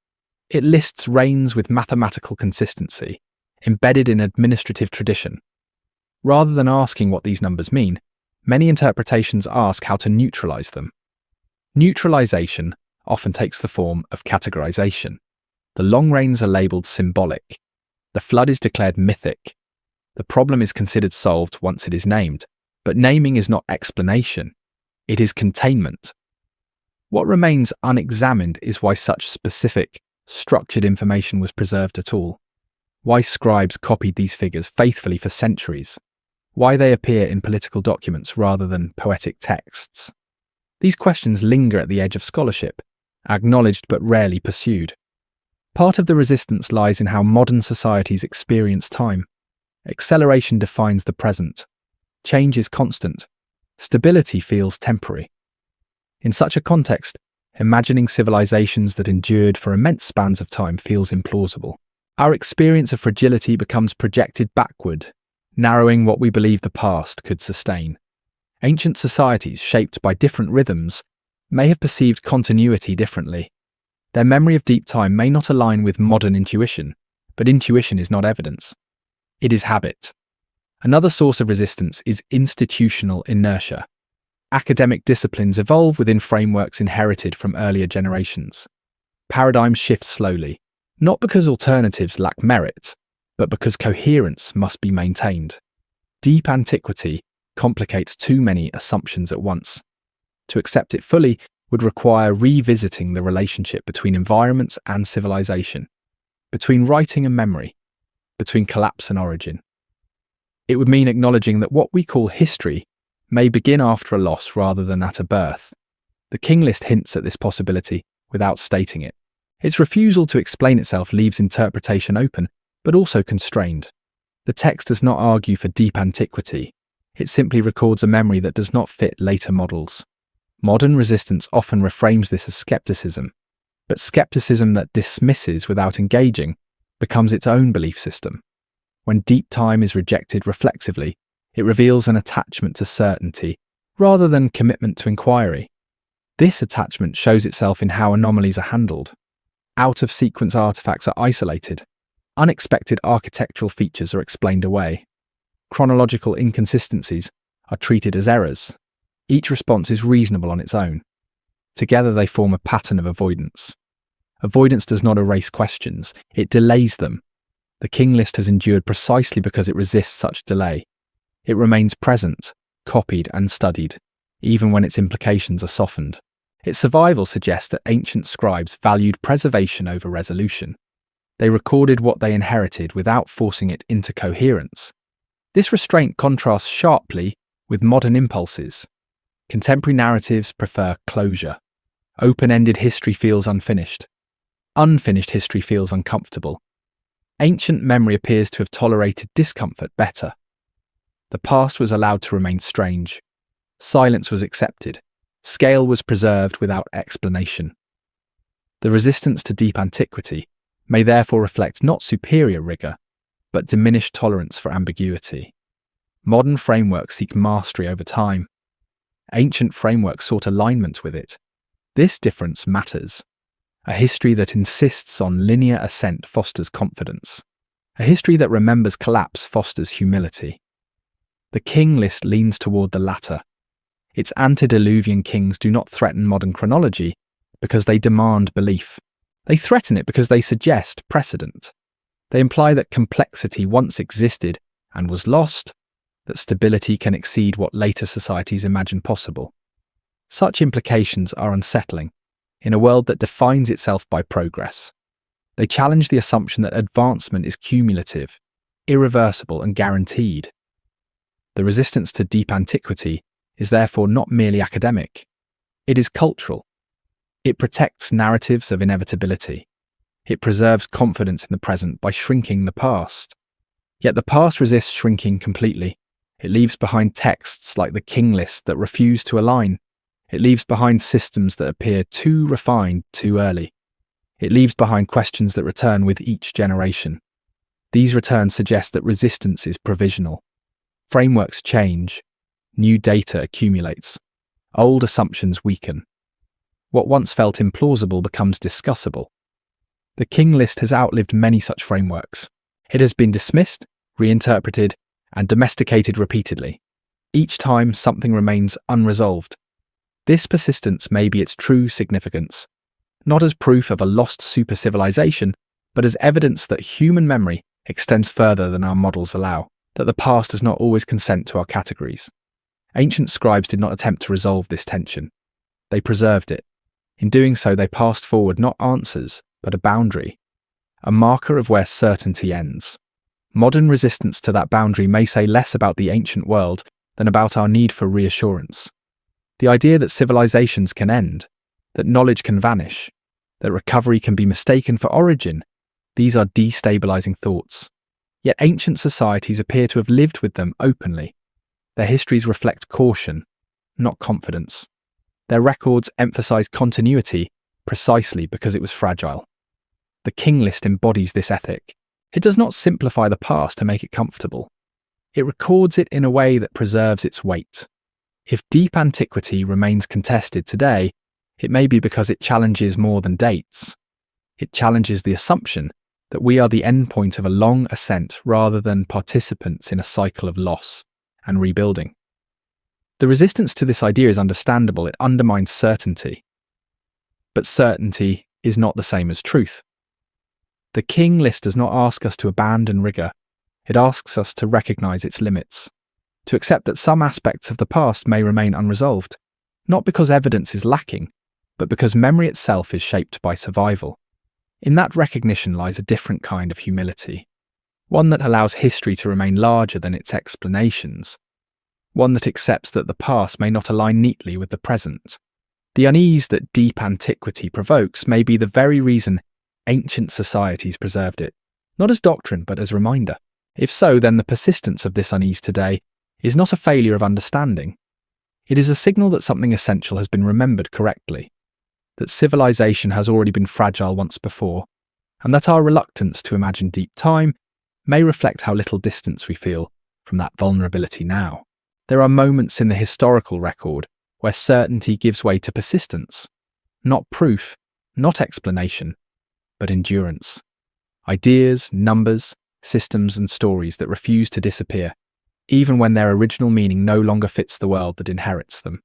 [SPEAKER 1] It lists reigns with mathematical consistency, embedded in administrative tradition. Rather than asking what these numbers mean, many interpretations ask how to neutralize them. Neutralization often takes the form of categorization. The long reigns are labeled symbolic. The flood is declared mythic. The problem is considered solved once it is named, but naming is not explanation. It is containment. What remains unexamined is why such specific, structured information was preserved at all. Why scribes copied these figures faithfully for centuries. Why they appear in political documents rather than poetic texts. These questions linger at the edge of scholarship, acknowledged but rarely pursued. Part of the resistance lies in how modern societies experience time. Acceleration defines the present. Change is constant. Stability feels temporary. In such a context, imagining civilizations that endured for immense spans of time feels implausible. Our experience of fragility becomes projected backward, narrowing what we believe the past could sustain. Ancient societies, shaped by different rhythms, may have perceived continuity differently. Their memory of deep time may not align with modern intuition, but intuition is not evidence. It is habit. Another source of resistance is institutional inertia. Academic disciplines evolve within frameworks inherited from earlier generations. Paradigms shift slowly, not because alternatives lack merit, but because coherence must be maintained. Deep antiquity complicates too many assumptions at once. To accept it fully would require revisiting the relationship between environments and civilization, between writing and memory, between collapse and origin. It would mean acknowledging that what we call history may begin after a loss rather than at a birth. The King List hints at this possibility without stating it. Its refusal to explain itself leaves interpretation open, but also constrained. The text does not argue for deep antiquity. It simply records a memory that does not fit later models. Modern resistance often reframes this as skepticism, but skepticism that dismisses without engaging becomes its own belief system. When deep time is rejected reflexively, it reveals an attachment to certainty rather than commitment to inquiry. This attachment shows itself in how anomalies are handled. Out-of-sequence artifacts are isolated. Unexpected architectural features are explained away. Chronological inconsistencies are treated as errors. Each response is reasonable on its own. Together they form a pattern of avoidance. Avoidance does not erase questions, it delays them. The King List has endured precisely because it resists such delay. It remains present, copied and studied, even when its implications are softened. Its survival suggests that ancient scribes valued preservation over resolution. They recorded what they inherited without forcing it into coherence. This restraint contrasts sharply with modern impulses. Contemporary narratives prefer closure. Open-ended history feels unfinished. Unfinished history feels uncomfortable. Ancient memory appears to have tolerated discomfort better. The past was allowed to remain strange. Silence was accepted. Scale was preserved without explanation. The resistance to deep antiquity may therefore reflect not superior rigor, but diminished tolerance for ambiguity. Modern frameworks seek mastery over time. Ancient frameworks sought alignment with it. This difference matters. A history that insists on linear ascent fosters confidence. A history that remembers collapse fosters humility. The King List leans toward the latter. Its antediluvian kings do not threaten modern chronology because they demand belief. They threaten it because they suggest precedent. They imply that complexity once existed and was lost, that stability can exceed what later societies imagine possible. Such implications are unsettling in a world that defines itself by progress. They challenge the assumption that advancement is cumulative, irreversible, and guaranteed. The resistance to deep antiquity is therefore not merely academic. It is cultural. It protects narratives of inevitability. It preserves confidence in the present by shrinking the past. Yet the past resists shrinking completely. It leaves behind texts like the King List that refuse to align. It leaves behind systems that appear too refined too early. It leaves behind questions that return with each generation. These returns suggest that resistance is provisional. Frameworks change. New data accumulates. Old assumptions weaken. What once felt implausible becomes discussable. The King List has outlived many such frameworks. It has been dismissed, reinterpreted, and domesticated repeatedly. Each time, something remains unresolved. This persistence may be its true significance, not as proof of a lost super-civilization, but as evidence that human memory extends further than our models allow, that the past does not always consent to our categories. Ancient scribes did not attempt to resolve this tension. They preserved it. In doing so, they passed forward not answers, but a boundary, a marker of where certainty ends. Modern resistance to that boundary may say less about the ancient world than about our need for reassurance. The idea that civilizations can end, that knowledge can vanish, that recovery can be mistaken for origin, these are destabilizing thoughts. Yet ancient societies appear to have lived with them openly. Their histories reflect caution, not confidence. Their records emphasize continuity precisely because it was fragile. The King List embodies this ethic. It does not simplify the past to make it comfortable. It records it in a way that preserves its weight. If deep antiquity remains contested today, it may be because it challenges more than dates. It challenges the assumption that we are the endpoint of a long ascent rather than participants in a cycle of loss and rebuilding. The resistance to this idea is understandable. It undermines certainty. But certainty is not the same as truth. The King List does not ask us to abandon rigor. It asks us to recognize its limits, to accept that some aspects of the past may remain unresolved, not because evidence is lacking, but because memory itself is shaped by survival. In that recognition lies a different kind of humility, one that allows history to remain larger than its explanations, one that accepts that the past may not align neatly with the present. The unease that deep antiquity provokes may be the very reason ancient societies preserved it, not as doctrine but as reminder. If so, then the persistence of this unease today is not a failure of understanding. It is a signal that something essential has been remembered correctly, that civilization has already been fragile once before, and that our reluctance to imagine deep time may reflect how little distance we feel from that vulnerability now. There are moments in the historical record where certainty gives way to persistence, not proof, not explanation, but endurance. Ideas, numbers, systems, and stories that refuse to disappear, even when their original meaning no longer fits the world that inherits them.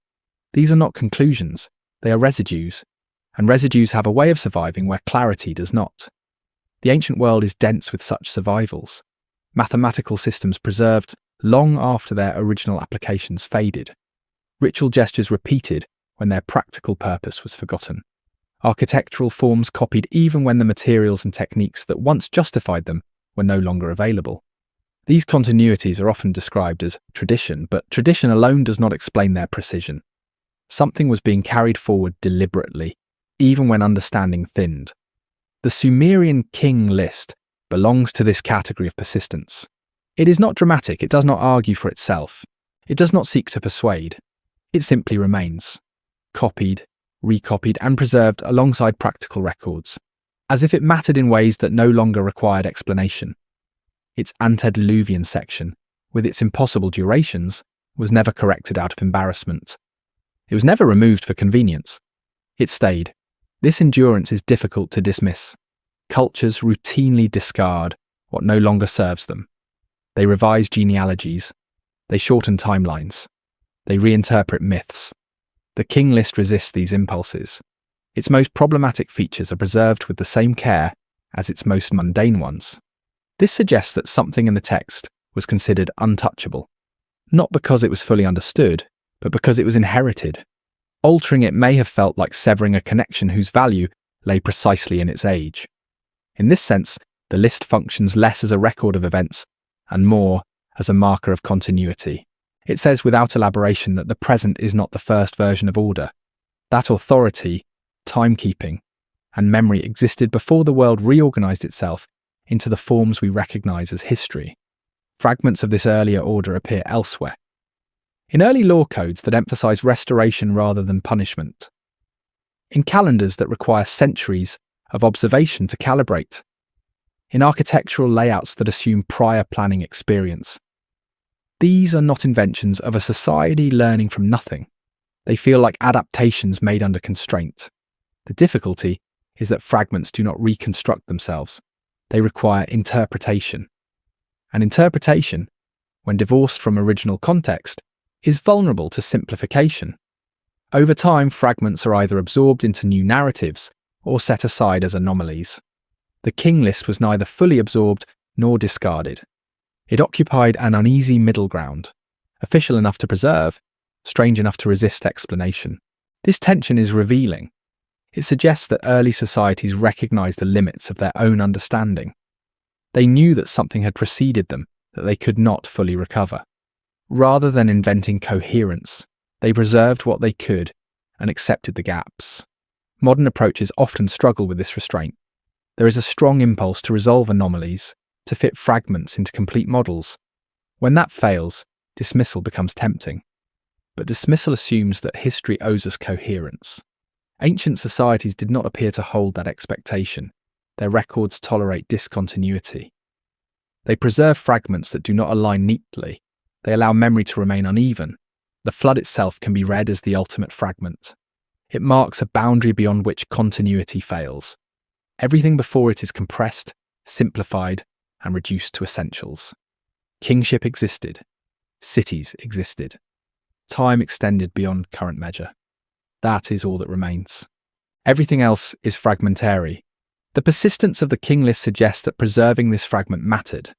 [SPEAKER 1] These are not conclusions, they are residues, and residues have a way of surviving where clarity does not. The ancient world is dense with such survivals, mathematical systems preserved long after their original applications faded, ritual gestures repeated when their practical purpose was forgotten. Architectural forms copied even when the materials and techniques that once justified them were no longer available. These continuities are often described as tradition, but tradition alone does not explain their precision. Something was being carried forward deliberately, even when understanding thinned. The Sumerian King List belongs to this category of persistence. It is not dramatic, it does not argue for itself. It does not seek to persuade. It simply remains, copied, recopied, and preserved alongside practical records, as if it mattered in ways that no longer required explanation. Its antediluvian section, with its impossible durations, was never corrected out of embarrassment. It was never removed for convenience. It stayed. This endurance is difficult to dismiss. Cultures routinely discard what no longer serves them. They revise genealogies. They shorten timelines. They reinterpret myths. The King List resists these impulses. Its most problematic features are preserved with the same care as its most mundane ones. This suggests that something in the text was considered untouchable, not because it was fully understood, but because it was inherited. Altering it may have felt like severing a connection whose value lay precisely in its age. In this sense, the list functions less as a record of events and more as a marker of continuity. It says without elaboration that the present is not the first version of order. That authority, timekeeping, and memory existed before the world reorganized itself into the forms we recognize as history. Fragments of this earlier order appear elsewhere, in early law codes that emphasize restoration rather than punishment, in calendars that require centuries of observation to calibrate, in architectural layouts that assume prior planning experience. These are not inventions of a society learning from nothing. They feel like adaptations made under constraint. The difficulty is that fragments do not reconstruct themselves. They require interpretation. And interpretation, when divorced from original context, is vulnerable to simplification. Over time, fragments are either absorbed into new narratives or set aside as anomalies. The King List was neither fully absorbed nor discarded. It occupied an uneasy middle ground, official enough to preserve, strange enough to resist explanation. This tension is revealing. It suggests that early societies recognized the limits of their own understanding. They knew that something had preceded them that they could not fully recover. Rather than inventing coherence, they preserved what they could and accepted the gaps. Modern approaches often struggle with this restraint. There is a strong impulse to resolve anomalies, to fit fragments into complete models. When that fails, dismissal becomes tempting. But dismissal assumes that history owes us coherence. Ancient societies did not appear to hold that expectation. Their records tolerate discontinuity. They preserve fragments that do not align neatly. They allow memory to remain uneven. The flood itself can be read as the ultimate fragment. It marks a boundary beyond which continuity fails. Everything before it is compressed, simplified, and reduced to essentials. Kingship existed. Cities existed. Time extended beyond current measure. That is all that remains. Everything else is fragmentary. The persistence of the King List suggests that preserving this fragment mattered.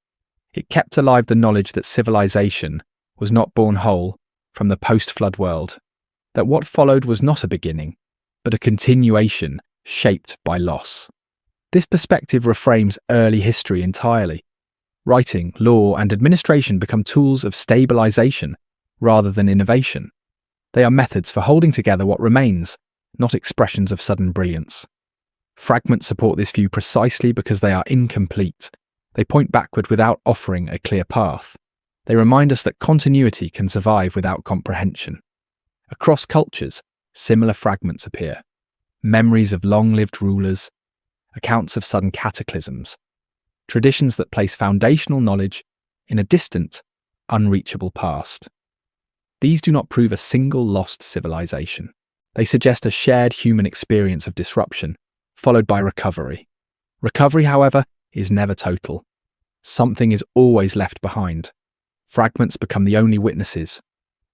[SPEAKER 1] It kept alive the knowledge that civilization was not born whole from the post-flood world, that what followed was not a beginning, but a continuation shaped by loss. This perspective reframes early history entirely. Writing, law, and administration become tools of stabilization rather than innovation. They are methods for holding together what remains, not expressions of sudden brilliance. Fragments support this view precisely because they are incomplete. They point backward without offering a clear path. They remind us that continuity can survive without comprehension. Across cultures, similar fragments appear. Memories of long-lived rulers, accounts of sudden cataclysms, traditions that place foundational knowledge in a distant, unreachable past. These do not prove a single lost civilization. They suggest a shared human experience of disruption, followed by recovery. Recovery, however, is never total. Something is always left behind. Fragments become the only witnesses.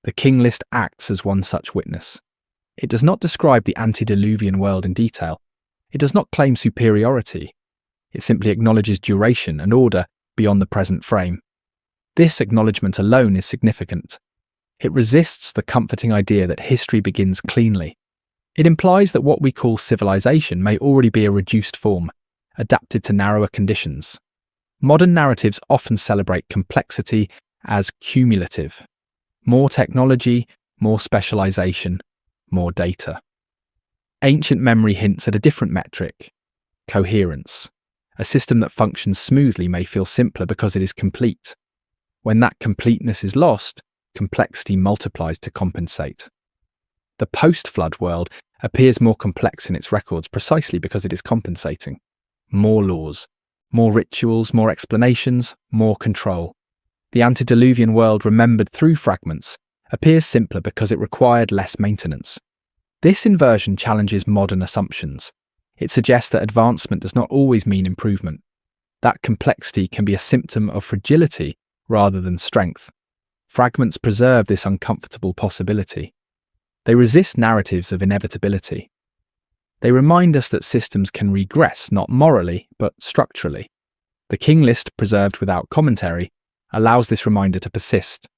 [SPEAKER 1] The King List acts as one such witness. It does not describe the antediluvian world in detail. It does not claim superiority. It simply acknowledges duration and order beyond the present frame. This acknowledgement alone is significant. It resists the comforting idea that history begins cleanly. It implies that what we call civilization may already be a reduced form, adapted to narrower conditions. Modern narratives often celebrate complexity as cumulative. More technology, more specialization, more data. Ancient memory hints at a different metric: coherence. A system that functions smoothly may feel simpler because it is complete. When that completeness is lost, complexity multiplies to compensate. The post-flood world appears more complex in its records precisely because it is compensating. More laws, more rituals, more explanations, more control. The antediluvian world, remembered through fragments, appears simpler because it required less maintenance. This inversion challenges modern assumptions. It suggests that advancement does not always mean improvement. That complexity can be a symptom of fragility rather than strength. Fragments preserve this uncomfortable possibility. They resist narratives of inevitability. They remind us that systems can regress not morally, but structurally. The King List, preserved without commentary, allows this reminder to persist.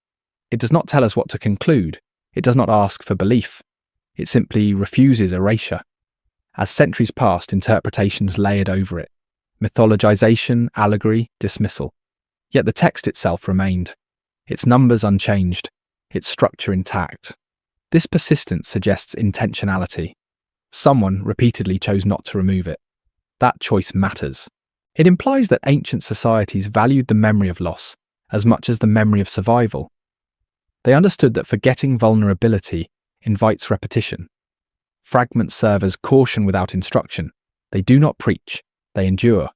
[SPEAKER 1] It does not tell us what to conclude. It does not ask for belief. It simply refuses erasure. As centuries passed, interpretations layered over it. Mythologization, allegory, dismissal. Yet the text itself remained. Its numbers unchanged. Its structure intact. This persistence suggests intentionality. Someone repeatedly chose not to remove it. That choice matters. It implies that ancient societies valued the memory of loss as much as the memory of survival. They understood that forgetting vulnerability invites repetition. Fragments serve as caution without instruction. They do not preach, they endure.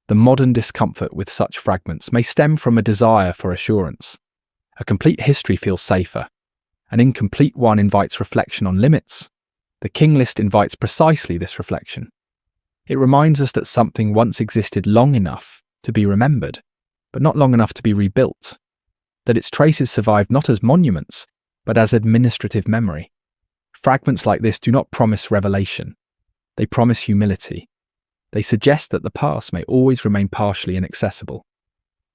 [SPEAKER 1] The modern discomfort with such fragments may stem from a desire for assurance. A complete history feels safer. An incomplete one invites reflection on limits. The King List invites precisely this reflection. It reminds us that something once existed long enough to be remembered, but not long enough to be rebuilt. That its traces survive not as monuments, but as administrative memory. Fragments like this do not promise revelation. They promise humility. They suggest that the past may always remain partially inaccessible.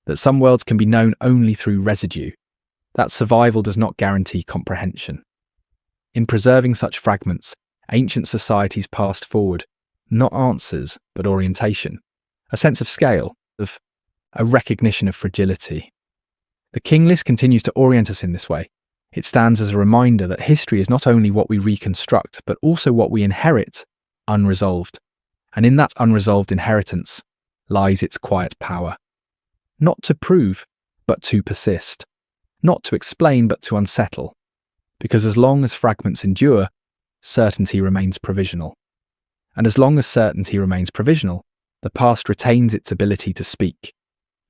[SPEAKER 1] That some worlds can be known only through residue. That survival does not guarantee comprehension. In preserving such fragments, ancient societies passed forward, not answers, but orientation, a sense of scale, of a recognition of fragility. The King List continues to orient us in this way. It stands as a reminder that history is not only what we reconstruct, but also what we inherit, unresolved. And in that unresolved inheritance lies its quiet power. Not to prove, but to persist. Not to explain, but to unsettle. Because as long as fragments endure, certainty remains provisional. And as long as certainty remains provisional, the past retains its ability to speak.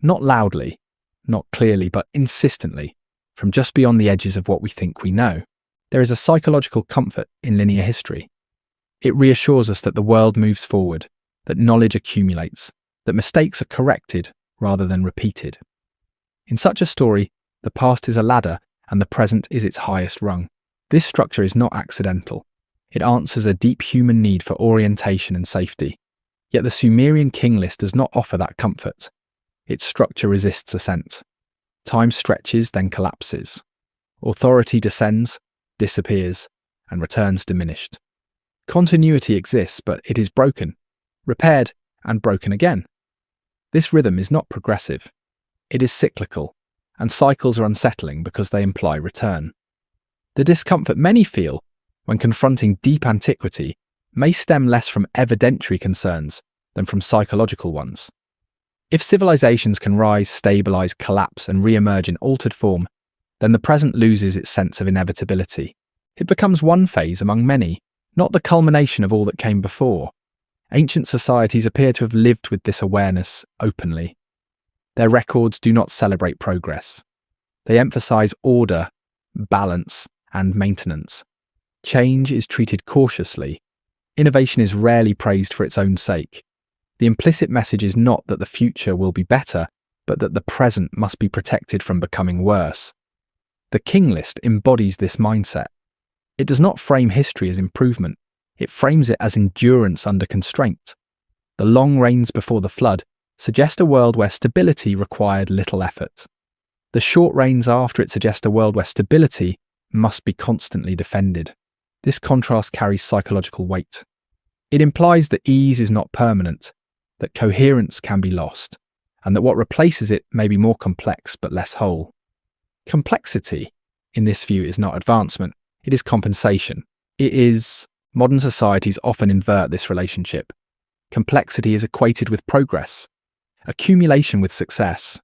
[SPEAKER 1] Not loudly, not clearly, but insistently, from just beyond the edges of what we think we know. There is a psychological comfort in linear history. It reassures us that the world moves forward, that knowledge accumulates, that mistakes are corrected rather than repeated. In such a story, the past is a ladder and the present is its highest rung. This structure is not accidental. It answers a deep human need for orientation and safety. Yet the Sumerian King List does not offer that comfort. Its structure resists ascent. Time stretches, then collapses. Authority descends, disappears, and returns diminished. Continuity exists, but it is broken, repaired, and broken again. This rhythm is not progressive. It is cyclical, and cycles are unsettling because they imply return. The discomfort many feel when confronting deep antiquity may stem less from evidentiary concerns than from psychological ones. If civilizations can rise, stabilize, collapse, and re-emerge in altered form, then the present loses its sense of inevitability. It becomes one phase among many, not the culmination of all that came before. Ancient societies appear to have lived with this awareness openly. Their records do not celebrate progress. They emphasize order, balance, and maintenance. Change is treated cautiously. Innovation is rarely praised for its own sake. The implicit message is not that the future will be better, but that the present must be protected from becoming worse. The King List embodies this mindset. It does not frame history as improvement. It frames it as endurance under constraint. The long reigns before the flood suggest a world where stability required little effort. The short reigns after it suggest a world where stability must be constantly defended. This contrast carries psychological weight. It implies that ease is not permanent, that coherence can be lost, and that what replaces it may be more complex but less whole. Complexity, in this view, is not advancement, it is compensation. Modern societies often invert this relationship. Complexity is equated with progress, accumulation with success.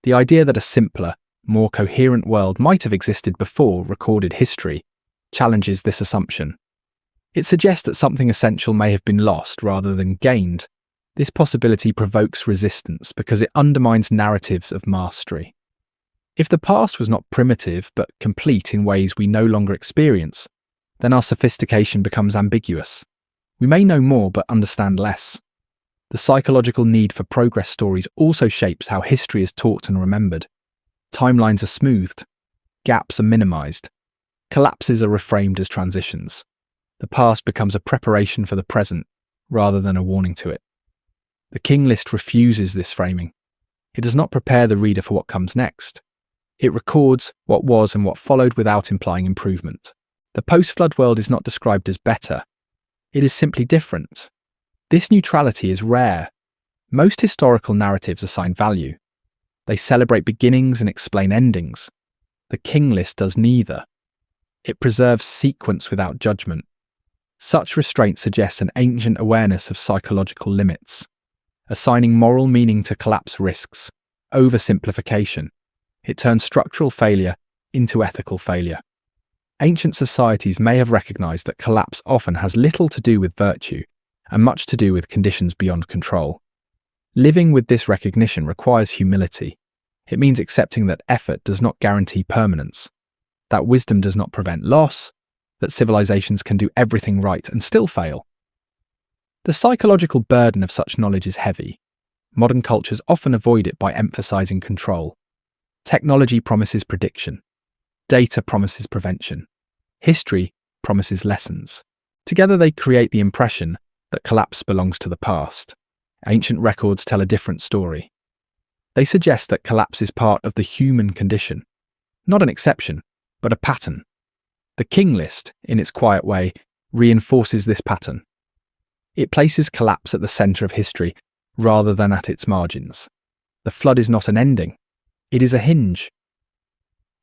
[SPEAKER 1] The idea that a simpler, more coherent world might have existed before recorded history challenges this assumption. It suggests that something essential may have been lost rather than gained. This possibility provokes resistance because it undermines narratives of mastery. If the past was not primitive but complete in ways we no longer experience, then our sophistication becomes ambiguous. We may know more but understand less. The psychological need for progress stories also shapes how history is taught and remembered. Timelines are smoothed, gaps are minimized, collapses are reframed as transitions. The past becomes a preparation for the present rather than a warning to it. The King List refuses this framing. It does not prepare the reader for what comes next. It records what was and what followed without implying improvement. The post-flood world is not described as better. It is simply different. This neutrality is rare. Most historical narratives assign value. They celebrate beginnings and explain endings. The King List does neither. It preserves sequence without judgment. Such restraint suggests an ancient awareness of psychological limits, assigning moral meaning to collapse risks, oversimplification. It turns structural failure into ethical failure. Ancient societies may have recognized that collapse often has little to do with virtue and much to do with conditions beyond control. Living with this recognition requires humility. It means accepting that effort does not guarantee permanence, that wisdom does not prevent loss, that civilizations can do everything right and still fail. The psychological burden of such knowledge is heavy. Modern cultures often avoid it by emphasizing control. Technology promises prediction. Data promises prevention. History promises lessons. Together they create the impression that collapse belongs to the past. Ancient records tell a different story. They suggest that collapse is part of the human condition, not an exception, but a pattern. The King List, in its quiet way, reinforces this pattern. It places collapse at the center of history rather than at its margins. The flood is not an ending. It is a hinge.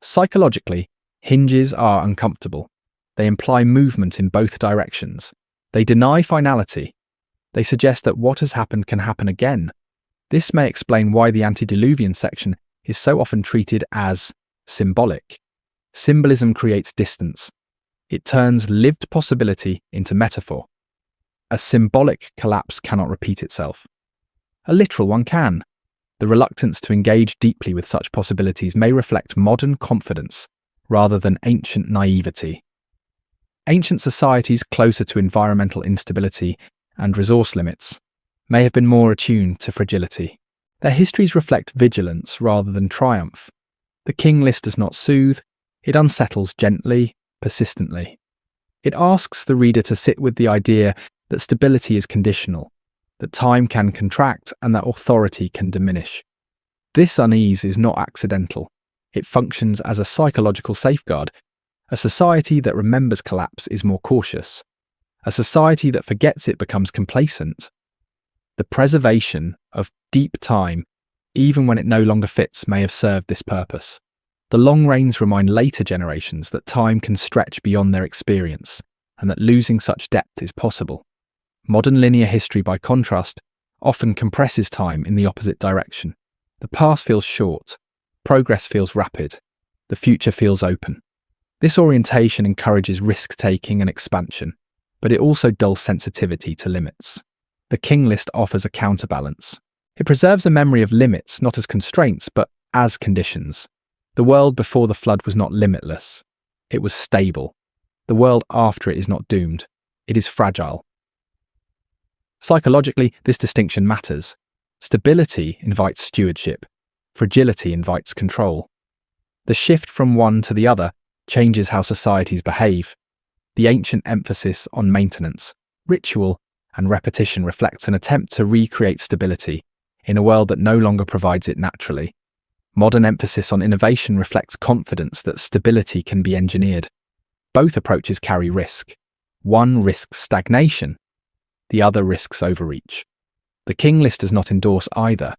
[SPEAKER 1] Psychologically, hinges are uncomfortable. They imply movement in both directions. They deny finality. They suggest that what has happened can happen again. This may explain why the antediluvian section is so often treated as symbolic. Symbolism creates distance. It turns lived possibility into metaphor. A symbolic collapse cannot repeat itself. A literal one can. The reluctance to engage deeply with such possibilities may reflect modern confidence rather than ancient naivety. Ancient societies closer to environmental instability and resource limits may have been more attuned to fragility. Their histories reflect vigilance rather than triumph. The King List does not soothe, it unsettles gently, persistently. It asks the reader to sit with the idea that stability is conditional, that time can contract and that authority can diminish. This unease is not accidental. It functions as a psychological safeguard. A society that remembers collapse is more cautious. A society that forgets it becomes complacent. The preservation of deep time, even when it no longer fits, may have served this purpose. The long rains remind later generations that time can stretch beyond their experience and that losing such depth is possible. Modern linear history, by contrast, often compresses time in the opposite direction. The past feels short, progress feels rapid, the future feels open. This orientation encourages risk-taking and expansion, but it also dulls sensitivity to limits. The King List offers a counterbalance. It preserves a memory of limits not as constraints, but as conditions. The world before the flood was not limitless. It was stable. The world after it is not doomed. It is fragile. Psychologically, this distinction matters. Stability invites stewardship. Fragility invites control. The shift from one to the other changes how societies behave. The ancient emphasis on maintenance, ritual, and repetition reflects an attempt to recreate stability in a world that no longer provides it naturally. Modern emphasis on innovation reflects confidence that stability can be engineered. Both approaches carry risk. One risks stagnation, the other risks overreach. The King List does not endorse either.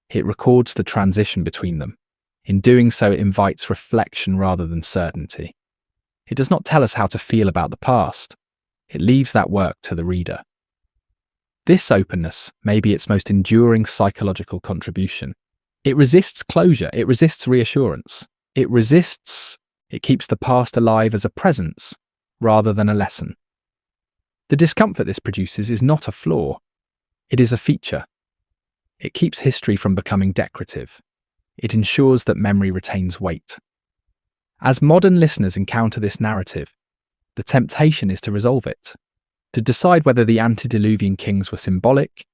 [SPEAKER 1] It records the transition between them. In doing so, it invites reflection rather than certainty. It does not tell us how to feel about the past. It leaves that work to the reader. This openness may be its most enduring psychological contribution. It resists closure. It resists reassurance. It keeps the past alive as a presence rather than a lesson. The discomfort this produces is not a flaw. It is a feature. It keeps history from becoming decorative. It ensures that memory retains weight. As modern listeners encounter this narrative, the temptation is to resolve it, to decide whether the antediluvian kings were symbolic,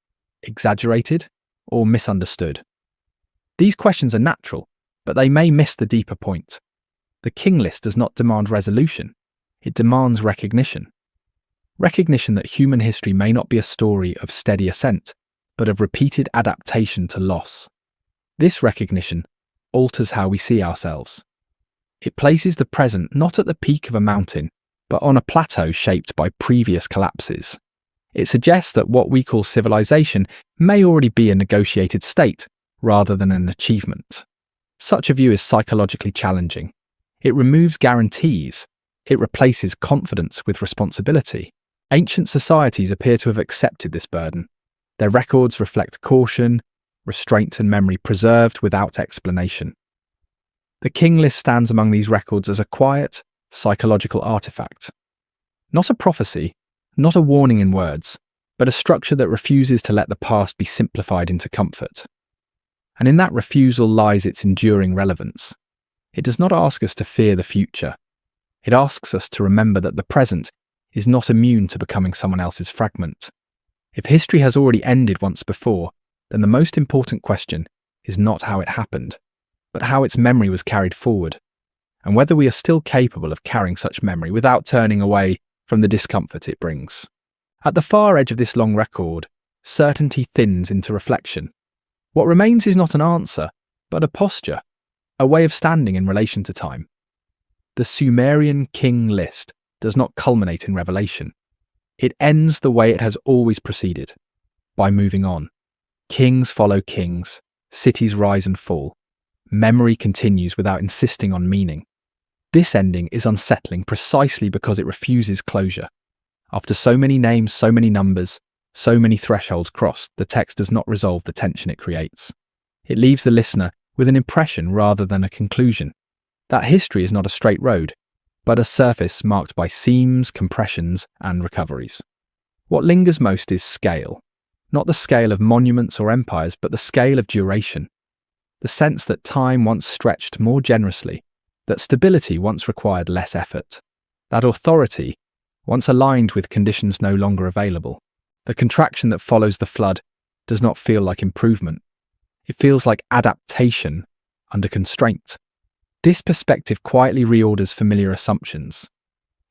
[SPEAKER 1] exaggerated, or misunderstood. These questions are natural, but they may miss the deeper point. The King List does not demand resolution. It demands recognition. Recognition that human history may not be a story of steady ascent, but of repeated adaptation to loss. This recognition alters how we see ourselves. It places the present not at the peak of a mountain, but on a plateau shaped by previous collapses. It suggests that what we call civilization may already be a negotiated state rather than an achievement. Such a view is psychologically challenging. It removes guarantees. It replaces confidence with responsibility. Ancient societies appear to have accepted this burden. Their records reflect caution, restraint, and memory preserved without explanation. The King List stands among these records as a quiet, psychological artifact. Not a prophecy, not a warning in words, but a structure that refuses to let the past be simplified into comfort. And in that refusal lies its enduring relevance. It does not ask us to fear the future. It asks us to remember that the present is not immune to becoming someone else's fragment. If history has already ended once before, then the most important question is not how it happened, but how its memory was carried forward, and whether we are still capable of carrying such memory without turning away from the discomfort it brings. At the far edge of this long record, certainty thins into reflection. What remains is not an answer, but a posture, a way of standing in relation to time. The Sumerian King List does not culminate in revelation. It ends the way it has always proceeded, by moving on. Kings follow kings, cities rise and fall. Memory continues without insisting on meaning. This ending is unsettling precisely because it refuses closure. After so many names, so many numbers, so many thresholds crossed, the text does not resolve the tension it creates. It leaves the listener with an impression rather than a conclusion. That history is not a straight road, but a surface marked by seams, compressions, and recoveries. What lingers most is scale. Not the scale of monuments or empires, but the scale of duration. The sense that time once stretched more generously, that stability once required less effort, that authority once aligned with conditions no longer available. The contraction that follows the flood does not feel like improvement. It feels like adaptation under constraint. This perspective quietly reorders familiar assumptions.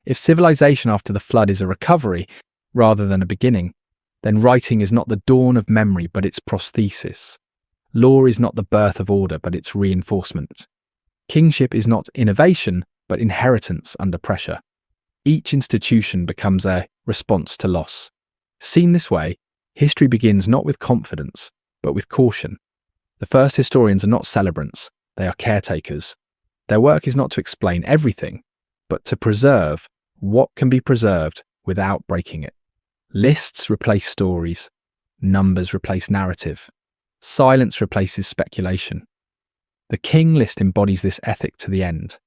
[SPEAKER 1] If civilization after the flood is a recovery rather than a beginning, then writing is not the dawn of memory but its prosthesis. Law is not the birth of order but its reinforcement. Kingship is not innovation but inheritance under pressure. Each institution becomes a response to loss. Seen this way, history begins not with confidence but with caution. The first historians are not celebrants, they are caretakers. Their work is not to explain everything, but to preserve what can be preserved without breaking it. Lists replace stories, numbers replace narrative, silence replaces speculation. The King List embodies this ethic to the end.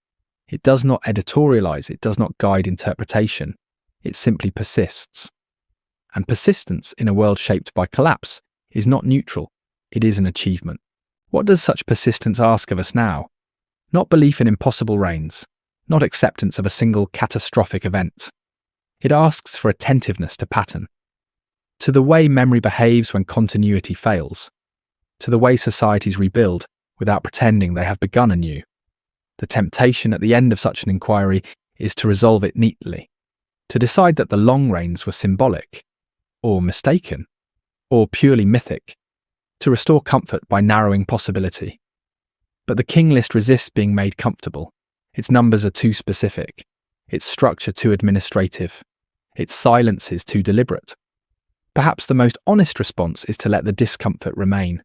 [SPEAKER 1] It does not editorialize, it does not guide interpretation, it simply persists. And persistence in a world shaped by collapse is not neutral, it is an achievement. What does such persistence ask of us now? Not belief in impossible reigns, not acceptance of a single catastrophic event. It asks for attentiveness to pattern, to the way memory behaves when continuity fails, to the way societies rebuild without pretending they have begun anew. The temptation at the end of such an inquiry is to resolve it neatly, to decide that the long reigns were symbolic, or mistaken, or purely mythic, to restore comfort by narrowing possibility. But the King List resists being made comfortable. Its numbers are too specific. its structure too administrative, its silence is too deliberate. Perhaps the most honest response is to let the discomfort remain.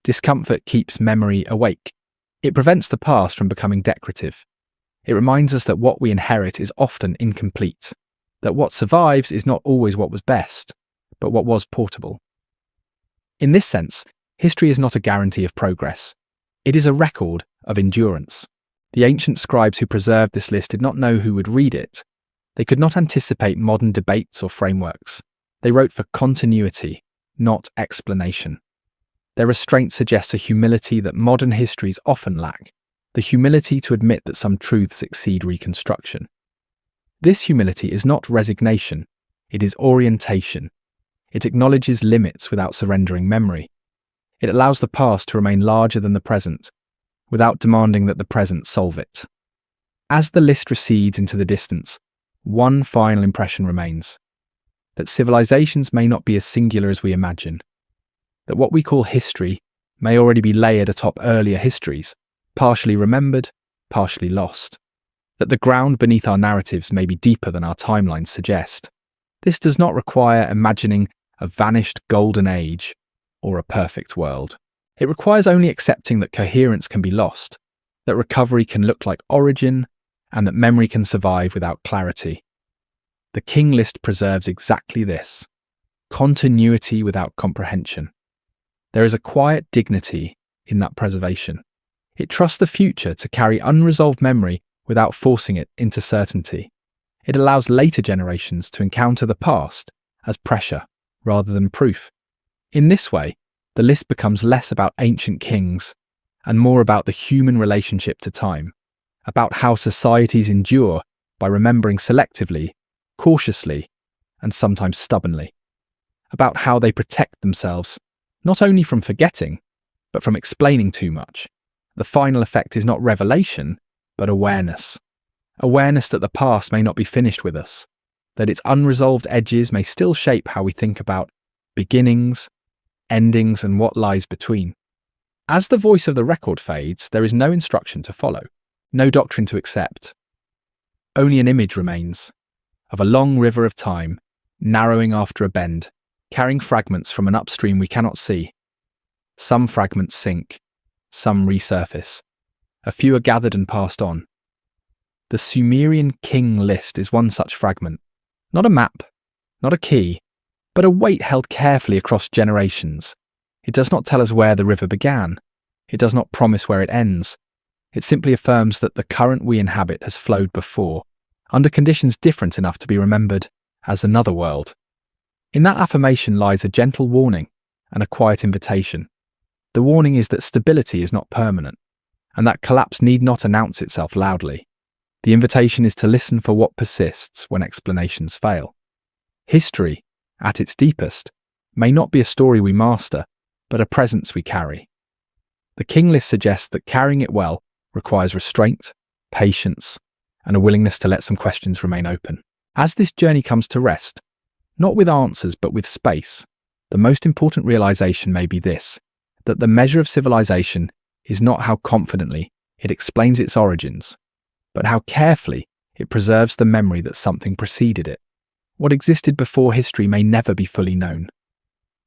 [SPEAKER 1] Discomfort keeps memory awake. It prevents the past from becoming decorative. It reminds us that what we inherit is often incomplete, that what survives is not always what was best, but what was portable. In this sense, history is not a guarantee of progress. It is a record of endurance. The ancient scribes who preserved this list did not know who would read it. They could not anticipate modern debates or frameworks. They wrote for continuity, not explanation. Their restraint suggests a humility that modern histories often lack, the humility to admit that some truths exceed reconstruction. This humility is not resignation, it is orientation. It acknowledges limits without surrendering memory. It allows the past to remain larger than the present, without demanding that the present solve it. As the list recedes into the distance, one final impression remains: that civilizations may not be as singular as we imagine, that what we call history may already be layered atop earlier histories, partially remembered, partially lost, that the ground beneath our narratives may be deeper than our timelines suggest. This does not require imagining a vanished golden age or a perfect world. It requires only accepting that coherence can be lost, that recovery can look like origin, and that memory can survive without clarity. The King List preserves exactly this: continuity without comprehension. There is a quiet dignity in that preservation. It trusts the future to carry unresolved memory without forcing it into certainty. It allows later generations to encounter the past as pressure rather than proof. In this way, the list becomes less about ancient kings and more about the human relationship to time, about how societies endure by remembering selectively, cautiously, and sometimes stubbornly, about how they protect themselves not only from forgetting, but from explaining too much. The final effect is not revelation, but awareness. Awareness that the past may not be finished with us, that its unresolved edges may still shape how we think about beginnings, endings, and what lies between. As the voice of the record fades, there is no instruction to follow, no doctrine to accept. Only an image remains, of a long river of time, narrowing after a bend, carrying fragments from an upstream we cannot see. Some fragments sink, some resurface. A few are gathered and passed on. The Sumerian King List is one such fragment. Not a map, not a key, but a weight held carefully across generations. It does not tell us where the river began. It does not promise where it ends. It simply affirms that the current we inhabit has flowed before, under conditions different enough to be remembered as another world. In that affirmation lies a gentle warning and a quiet invitation. The warning is that stability is not permanent, and that collapse need not announce itself loudly. The invitation is to listen for what persists when explanations fail. History, at its deepest, may not be a story we master, but a presence we carry. The King List suggests that carrying it well requires restraint, patience, and a willingness to let some questions remain open. As this journey comes to rest, not with answers but with space, the most important realization may be this: that the measure of civilization is not how confidently it explains its origins, but how carefully it preserves the memory that something preceded it. What existed before history may never be fully known,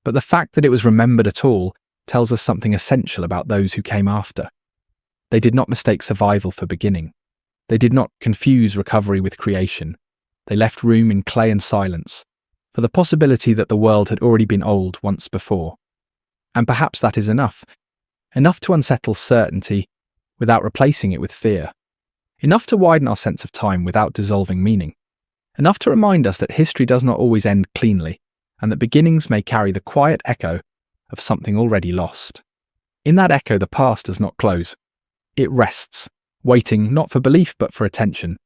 [SPEAKER 1] but the fact that it was remembered at all tells us something essential about those who came after. They did not mistake survival for beginning. They did not confuse recovery with creation. They left room in clay and silence for the possibility that the world had already been old once before. And perhaps that is enough to unsettle certainty without replacing it with fear, enough to widen our sense of time without dissolving meaning, enough to remind us that history does not always end cleanly, and that beginnings may carry the quiet echo of something already lost. In that echo, the past does not close. It rests, waiting not for belief but for attention,